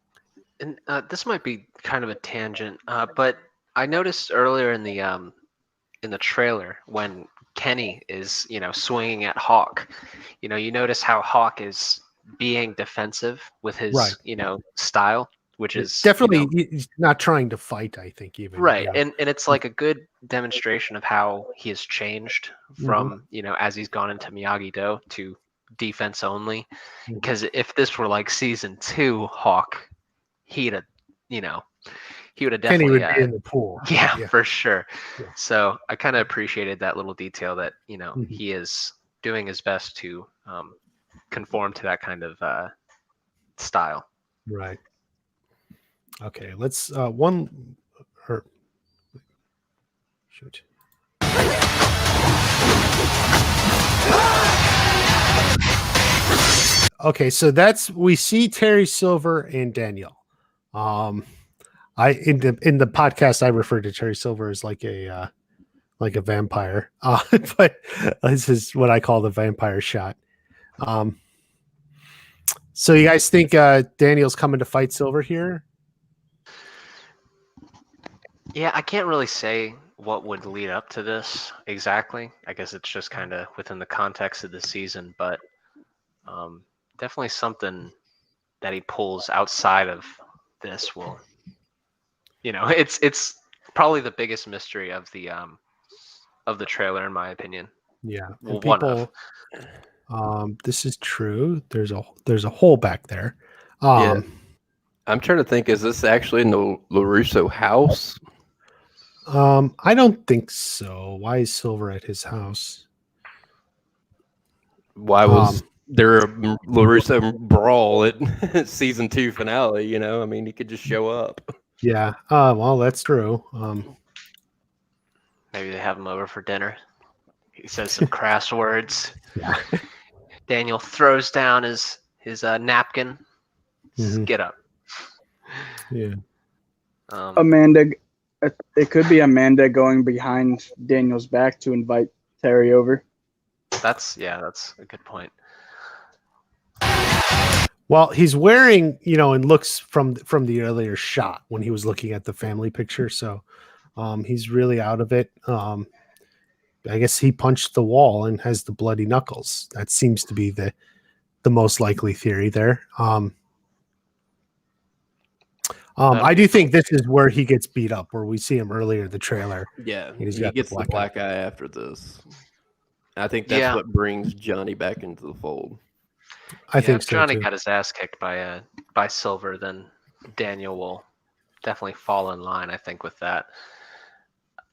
And this might be kind of a tangent, but I noticed earlier in the trailer when Kenny is, swinging at Hawk, you notice how Hawk is being defensive with his, style, which is definitely he's not trying to fight, I think, even. Right. Yeah. And it's like a good demonstration of how he has changed from, as he's gone into Miyagi-Do to defense only. Because if this were like season 2 Hawk, he'd have, he would have Kenny definitely would be in the pool. yeah, for sure. Yeah. So I kind of appreciated that little detail that Mhm. he is doing his best to conform to that kind of style. Right. Okay, let's one or shoot. Okay, so we see Terry Silver and Daniel. I in the podcast I refer to Terry Silver as like a vampire. But this is what I call the vampire shot. So you guys think Daniel's coming to fight Silver here? Yeah, I can't really say what would lead up to this exactly. I guess it's just kind of within the context of the season, but definitely something that he pulls outside of this will, it's probably the biggest mystery of the trailer, in my opinion. Yeah, Well, and people. This is true. There's a hole back there. Yeah. I'm trying to think. Is this actually in the Larusso house? I don't think so. Why is Silver at his house? Why was there a Larusso brawl at season 2 finale? I mean, he could just show up. Yeah. Well, that's true. Maybe they have him over for dinner. He says some crass words. Yeah. Daniel throws down his napkin. Says, get up. Yeah. Amanda, it could be Amanda going behind Daniel's back to invite Terry over. That's a good point. Well, he's wearing, and looks from the earlier shot when he was looking at the family picture. So he's really out of it. I guess he punched the wall and has the bloody knuckles. That seems to be the most likely theory there. I do think this is where he gets beat up, where we see him earlier in the trailer. Yeah, he gets the black eye after this. I think that's what brings Johnny back into the fold. I think if so Johnny too. got his ass kicked by Silver, then Daniel will definitely fall in line, I think, with that.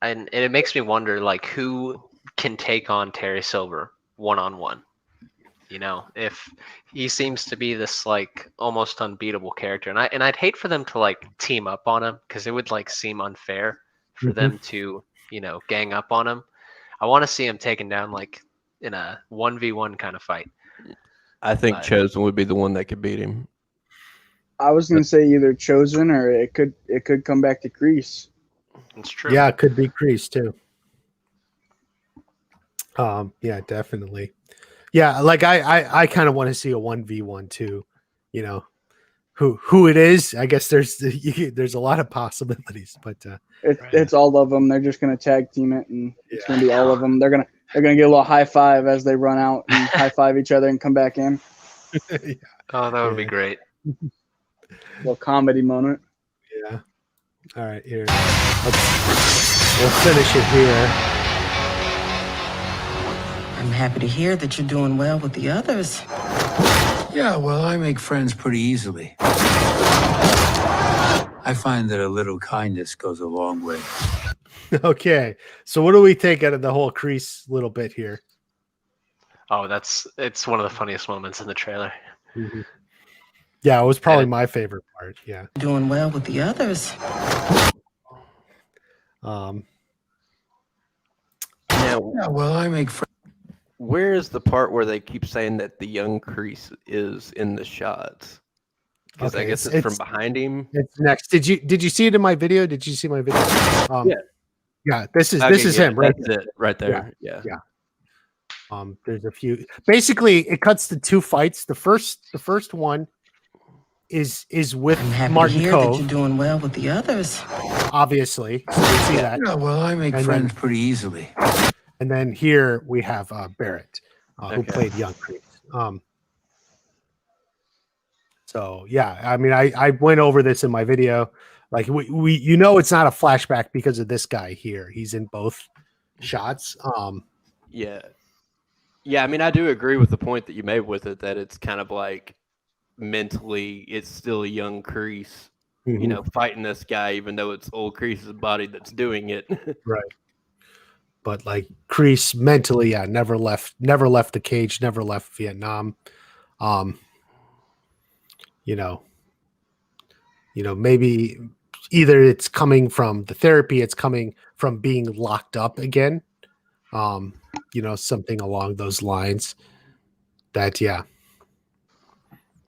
And it makes me wonder, like, who can take on Terry Silver one-on-one? If he seems to be this like almost unbeatable character, and I'd hate for them to like team up on him, because it would like seem unfair for them to gang up on him. I want to see him taken down like in a 1v1 kind of fight. I think Chosen would be the one that could beat him. I was going to say either Chosen or it could come back to Kreese. It's true. Yeah, it could be Kreese too. Yeah, definitely. Yeah, like I kind of want to see a 1v1 too. Who it is? I guess there's a lot of possibilities, but it's all of them. They're just going to tag team it, and it's going to be all of them. They're gonna get a little high five as they run out and high five each other and come back in. Yeah. Oh, that would be great. Little comedy moment. Yeah. All right, here. We'll finish it here. I'm happy to hear that you're doing well with the others. Yeah, well, I make friends pretty easily. I find that a little kindness goes a long way. Okay, so what do we take out of the whole Kreese little bit here? Oh, it's one of the funniest moments in the trailer. Mm-hmm. Yeah, it was probably my favorite part. Yeah, doing well with the others. Now, yeah, well, I make friends. Where is the part where they keep saying that the young Kreese is in the shots? Because I guess it's from behind him. It's next. Did you see it in my video? Did you see my video? Yeah. This is him, right? That's it, right there. Yeah. There's a few. Basically, it cuts to two fights. The first one is with Martin Cove. You're doing well with the others. Obviously, so you see that. Yeah, well, I make friends pretty easily. And then here we have Barrett, who played young Kreese. So yeah, I mean, I went over this in my video. Like we it's not a flashback because of this guy here. He's in both shots. Yeah. I mean, I do agree with the point that you made with it, that it's kind of like mentally, it's still a young Kreese you know, fighting this guy, even though it's old Kreese's body that's doing it. Right. But like Kreese mentally, yeah, never left the cage, never left Vietnam. You know, maybe either it's coming from the therapy, it's coming from being locked up again. Something along those lines. That, yeah.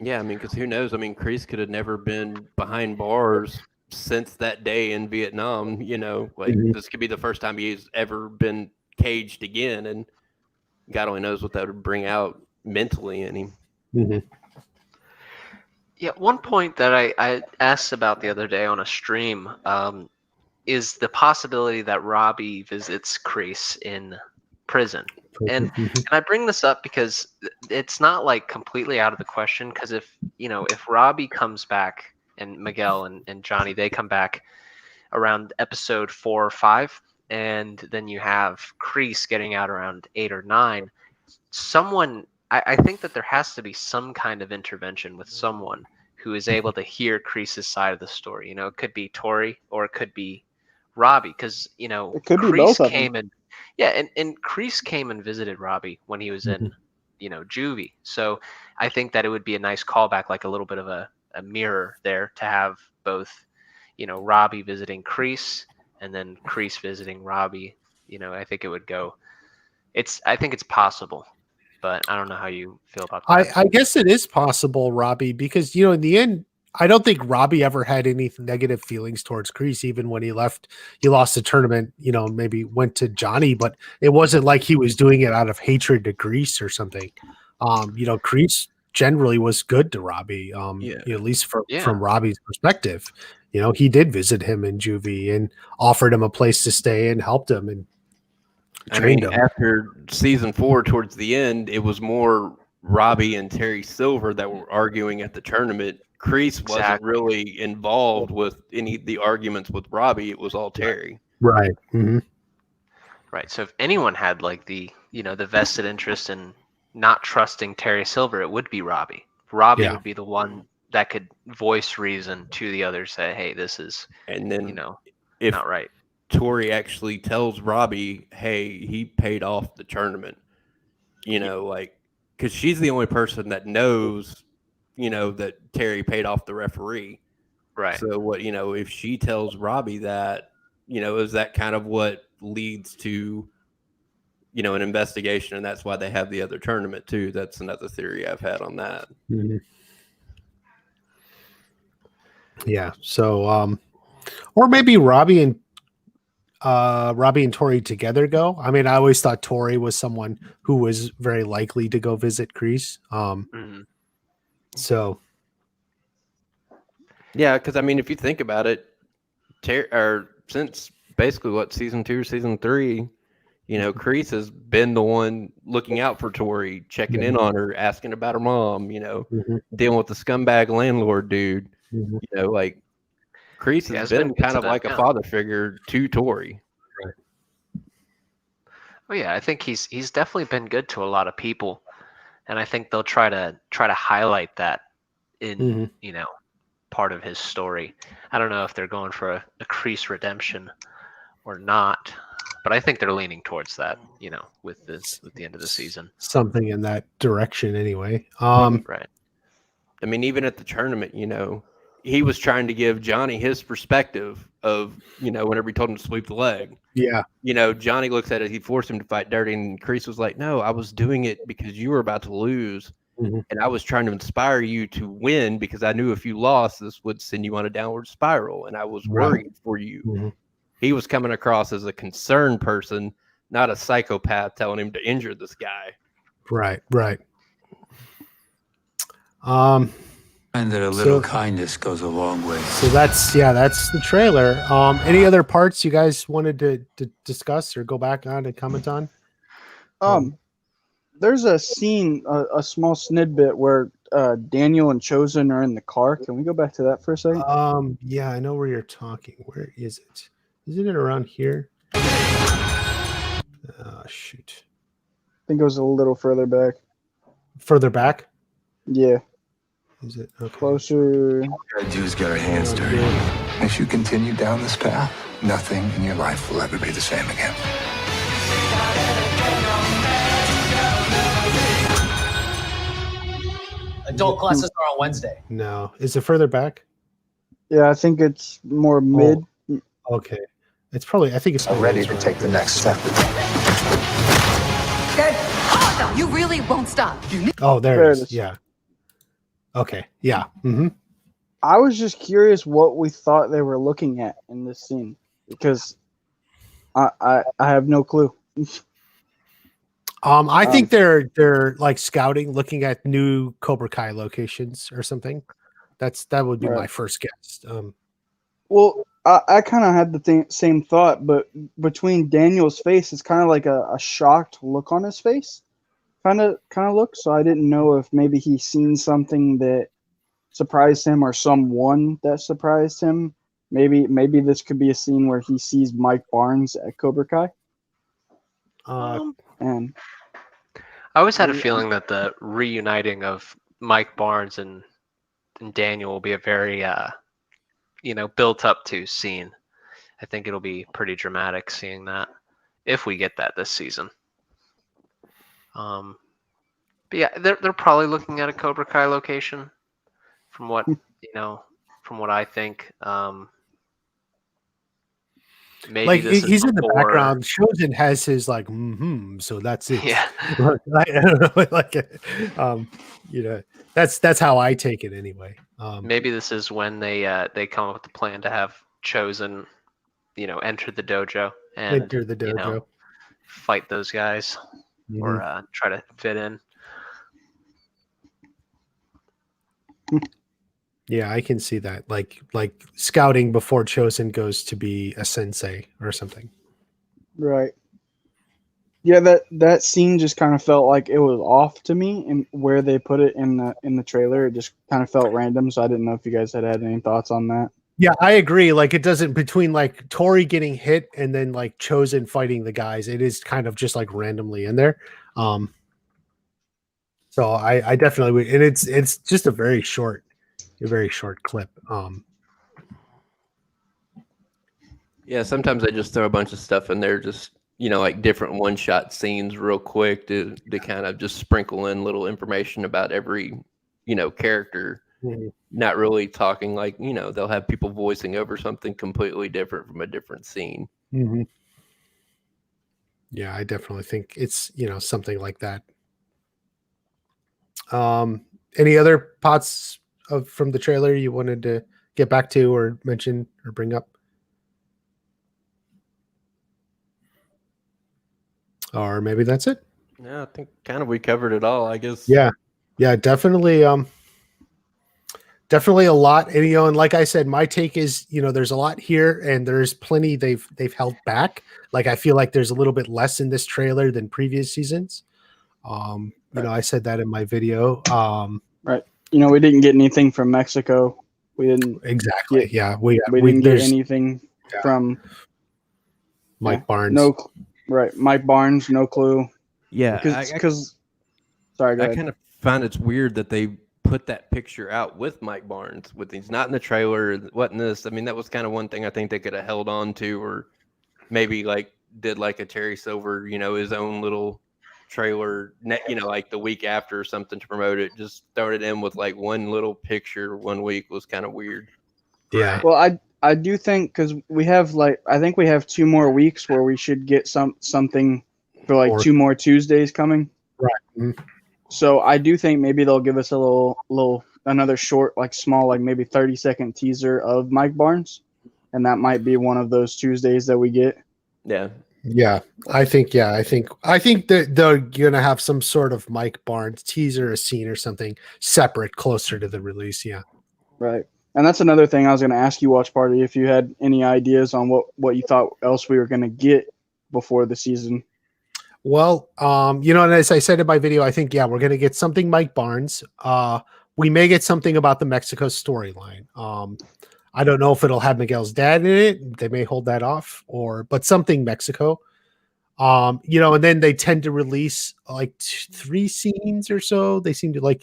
Yeah, I mean, because who knows? I mean, Kreese could have never been behind bars since that day in Vietnam. You know, like this could be the first time he's ever been caged again, and God only knows what that would bring out mentally in him. Yeah, one point that I asked about the other day on a stream is the possibility that Robbie visits Kreese in prison. And I bring this up because it's not like completely out of the question, because if Robbie comes back and Miguel and Johnny, they come back around episode 4 or 5, and then you have Kreese getting out around 8 or 9, I think that there has to be some kind of intervention with someone who is able to hear Kreese's side of the story. You know, it could be Tori or it could be Robbie, because it could be Kreese both of came them. and Kreese came and visited Robbie when he was in juvie. So I think that it would be a nice callback, like a little bit of a mirror there, to have both Robbie visiting Kreese and then Kreese visiting Robbie. I think it would go. I think it's possible, but I don't know how you feel about that. I guess it is possible, Robbie, because in the end, I don't think Robbie ever had any negative feelings towards Kreese, even when he lost the tournament, maybe went to Johnny, but it wasn't like he was doing it out of hatred to Kreese or something. Kreese generally was good to Robbie, at least from Robbie's perspective. He did visit him in juvie and offered him a place to stay and helped him and trained him. After season 4, towards the end, it was more Robbie and Terry Silver that were arguing at the tournament. Kreese wasn't really involved with any of the arguments with Robbie. It was all Terry. Right. Right. So if anyone had like the vested interest in not trusting Terry Silver, it would be Robbie. Robbie would be the one that could voice reason to the others, say, hey, this is not right. Tori actually tells Robbie, hey, he paid off the tournament, because she's the only person that knows, that Terry paid off the referee. Right. So if she tells Robbie that, is that kind of what leads to, an investigation, and that's why they have the other tournament too. That's another theory I've had on that. Yeah. So, or maybe Robbie and Tori together go. I mean, I always thought Tori was someone who was very likely to go visit Kreese. So, yeah, because I mean, if you think about it, since basically season 2, season 3, Kreese has been the one looking out for Tori, checking in on her, asking about her mom, dealing with the scumbag landlord dude. Kreese has been kind of like a father figure to Tori. Right. Oh yeah, I think he's definitely been good to a lot of people, and I think they'll try to highlight that in part of his story. I don't know if they're going for a Kreese redemption or not, but I think they're leaning towards that. With the end of the season, something in that direction, anyway. Right. I mean, even at the tournament, he was trying to give Johnny his perspective of, whenever he told him to sweep the leg. Yeah. Johnny looks at it, he forced him to fight dirty, and Kreese was like, no, I was doing it because you were about to lose. And I was trying to inspire you to win because I knew if you lost, this would send you on a downward spiral. And I was worried for you. He was coming across as a concerned person, not a psychopath telling him to injure this guy. Right. And that a little kindness goes a long way. So that's the trailer. Any other parts you guys wanted to discuss or go back on and comment on? There's a scene, a small snippet where Daniel and Chosen are in the car. Can we go back to that for a second? Yeah, I know where you're talking. Where is it? Isn't it around here? Oh, shoot. I think it was a little further back. Further back? Yeah. Is it okay? Closer. All we gotta do is get our hands dirty. If you continue down this path, nothing in your life will ever be the same again. Adult classes are on Wednesday. No. Is it further back? Yeah, I think it's more mid. Okay. It's probably, I think it's ready to take the next step. You really won't stop. Oh, there it is. Yeah. Okay. Yeah. Mm-hmm. I was just curious what we thought they were looking at in this scene because I have no clue. I think they're like scouting, looking at new Cobra Kai locations or something. That would be my first guess. Well, I kind of had the same thought, but between Daniel's face, it's kind of like a shocked look on his face, kind of look. So I didn't know if maybe he's seen something that surprised him or someone that surprised him. Maybe this could be a scene where he sees Mike Barnes at Cobra Kai. And I always had a feeling that the reuniting of Mike Barnes and Daniel will be a very built up to scene. I think it'll be pretty dramatic seeing that if we get that this season. But yeah, they're probably looking at a Cobra Kai location from what from what I think. Maybe like this he's is in the before... background. Chosen has his like so that's it. Yeah. I don't know, like that's how I take it anyway. Maybe this is when they come up with the plan to have Chosen, enter the dojo and fight those guys or try to fit in. Yeah, I can see that. Like scouting before Chosen goes to be a sensei or something. Right. Yeah, that scene just kind of felt like it was off to me, and where they put it in the trailer, it just kind of felt random. So I didn't know if you guys had any thoughts on that. Yeah, I agree. Like it doesn't between like Tori getting hit and then like Chosen fighting the guys. It is kind of just like randomly in there. So I definitely would, and it's just a very short clip. Yeah, sometimes I just throw a bunch of stuff in there, just like different one-shot scenes real quick to kind of just sprinkle in little information about every character. Not really talking like they'll have people voicing over something completely different from a different scene. Yeah, I definitely think it's something like that. Any other pots from the trailer you wanted to get back to or mention or bring up? Or maybe that's it. Yeah, I think kind of we covered it all, I guess. Yeah, definitely. Definitely a lot. And and like I said, my take is there's a lot here, and there's plenty they've held back. Like I feel like there's a little bit less in this trailer than previous seasons. I said that in my video. Right. We didn't get anything from Mexico. We didn't exactly. We didn't get anything from Mike Barnes. No, right. Mike Barnes. No clue. Yeah, because sorry. I kind of find it's weird that they put that picture out with Mike Barnes. He's not in the trailer. Wasn't this? I mean, that was kind of one thing I think they could have held on to, or maybe did like a Terry Silver, his own little trailer, like the week after or something to promote it. Just throwing it in with like one little picture 1 week was kind of weird. Yeah. Well, I do think because we have I think we have 2 more weeks where we should get something for like 2 more Tuesdays coming. Right. Mm-hmm. So I do think maybe they'll give us a little another short, small, maybe 30-second teaser of Mike Barnes, and that might be one of those Tuesdays that we get. Yeah. Yeah, I think that they're gonna have some sort of Mike Barnes teaser, a scene or something separate closer to the release. Yeah, right. And that's another thing I was gonna ask you, Watch Party, if you had any ideas on what you thought else we were gonna get before the season. Well, and as I said in my video, I think we're gonna get something Mike Barnes. We may get something about the Mexico storyline. I don't know if it'll have Miguel's dad in it. They may hold that off, but something Mexico. And then they tend to release 3 scenes or so. They seem to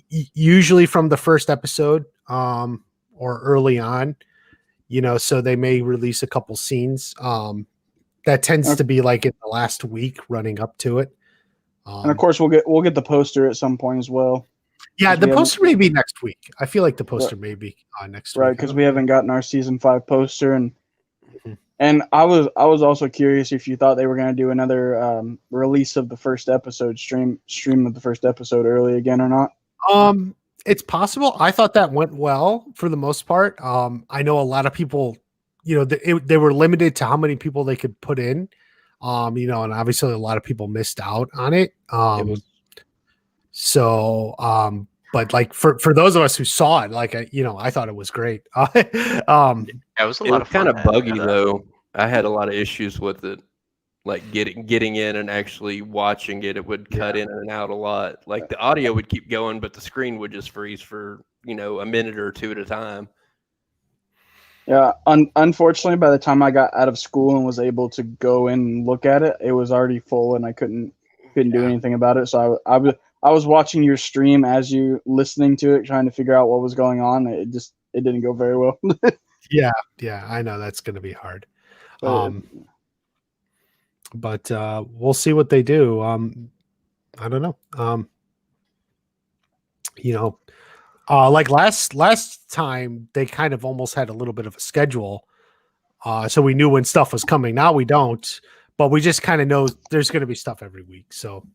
usually from the first episode or early on, so they may release a couple scenes. That tends to be like in the last week running up to it. And of course, we'll get the poster at some point as well. Yeah, the poster may be next week. I feel like the poster may be next week. Right, because we haven't gotten our season 5 poster, and I was also curious if you thought they were going to do another release of the first episode, stream of the first episode early again or not. It's possible. I thought that went well for the most part. I know a lot of people, they were limited to how many people they could put in. And obviously a lot of people missed out on it. But like for those of us who saw it, like I thought it was great. It was a lot of fun. Kind of buggy though. I had a lot of issues with it, like getting in and actually watching it. It would cut in and out a lot. Like the audio would keep going, but the screen would just freeze for a minute or two at a time. Yeah, unfortunately, by the time I got out of school and was able to go in and look at it, it was already full, and I couldn't do anything about it. So I was watching your stream as you listening to it, trying to figure out what was going on. It didn't go very well. Yeah, I know that's going to be hard. But we'll see what they do. I don't know. Like last time they kind of almost had a little bit of a schedule. So we knew when stuff was coming. Now we don't, but we just kind of know there's going to be stuff every week. So,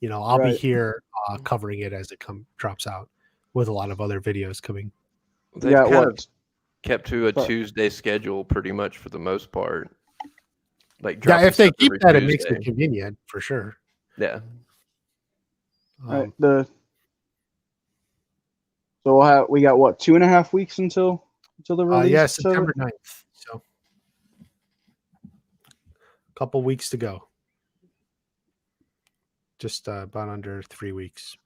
I'll be here covering it as it drops out with a lot of other videos coming. They've kind of kept to a Tuesday schedule pretty much for the most part. Like if they keep that, it makes it convenient for sure. Yeah. So we got what, 2.5 weeks until the release? Yeah, September 9th. So a couple weeks to go. Just about under 3 weeks.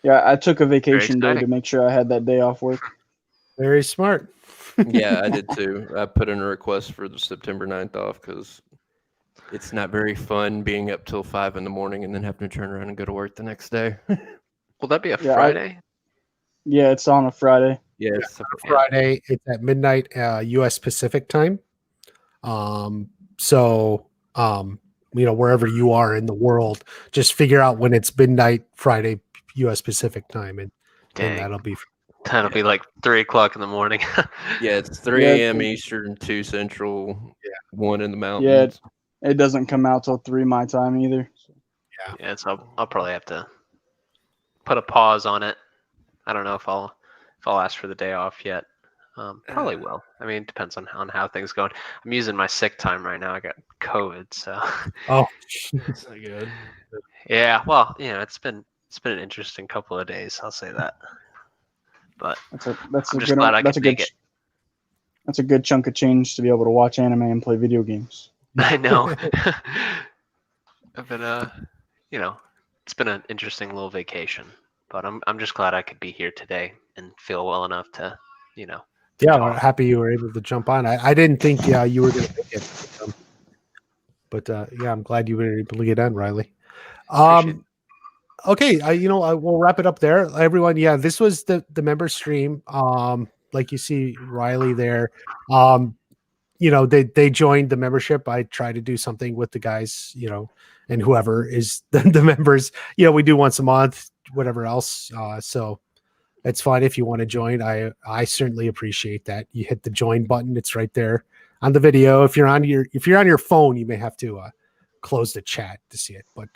Yeah, I took a vacation day to make sure I had that day off work. Very smart. Yeah, I did too. I put in a request for the September 9th off because it's not very fun being up till 5 a.m. and then having to turn around and go to work the next day. Will that be a Friday? Yeah, it's on a Friday. Yeah, it's on a Friday. It's at midnight U.S. Pacific time. Wherever you are in the world, just figure out when it's midnight Friday U.S. Pacific time, and that'll be like 3 o'clock in the morning. Yeah, it's 3 a.m. Eastern, 2 Central, 1 in the mountains. Yeah, it doesn't come out till 3 my time either. So. Yeah, so I'll probably have to put a pause on it. I don't know if I'll ask for the day off yet. Probably will. I mean, it depends on how things going. I'm using my sick time right now. I got COVID, so. Oh, that's not good. Yeah, well, it's been an interesting couple of days. I'll say that. But that's I'm just glad I could make it. That's a good chunk of change to be able to watch anime and play video games. I know. I've been it's been an interesting little vacation, but I'm just glad I could be here today and feel well enough to, Yeah, I'm happy you were able to jump on. I didn't think you were going to make it, but I'm glad you were able to get on, Riley. Okay, we'll wrap it up there, everyone. Yeah, this was the member stream. Like you see Riley there. They joined the membership. I try to do something with the guys, and whoever is the members. We do once a month, whatever else. So it's fine if you want to join. I certainly appreciate that. You hit the join button. It's right there on the video. If you're on your phone, you may have to close the chat to see it. But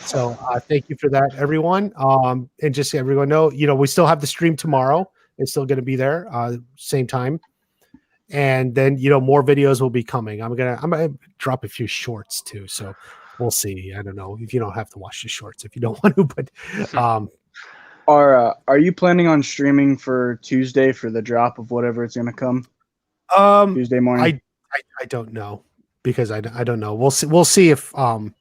so thank you for that, everyone. And just so everyone know, we still have the stream tomorrow. It's still going to be there, same time. And then, more videos will be coming. I'm gonna drop a few shorts too. So we'll see. I don't know if you don't have to watch the shorts if you don't want to, but are you planning on streaming for Tuesday for the drop of whatever it's gonna come? Tuesday morning. I don't know because I don't know. We'll see if what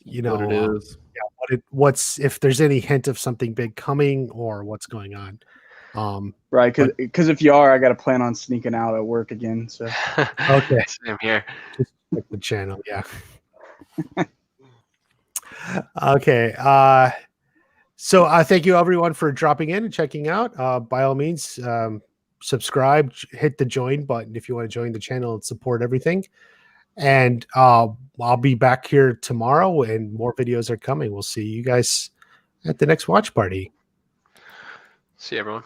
it is. What's if there's any hint of something big coming or what's going on. Right, because if you are, I got to plan on sneaking out at work again. So okay, same here. Just check the channel, yeah. Okay, So I thank you everyone for dropping in and checking out. By all means, subscribe, hit the join button if you want to join the channel and support everything. And I'll be back here tomorrow, and more videos are coming. We'll see you guys at the next watch party. See you, everyone.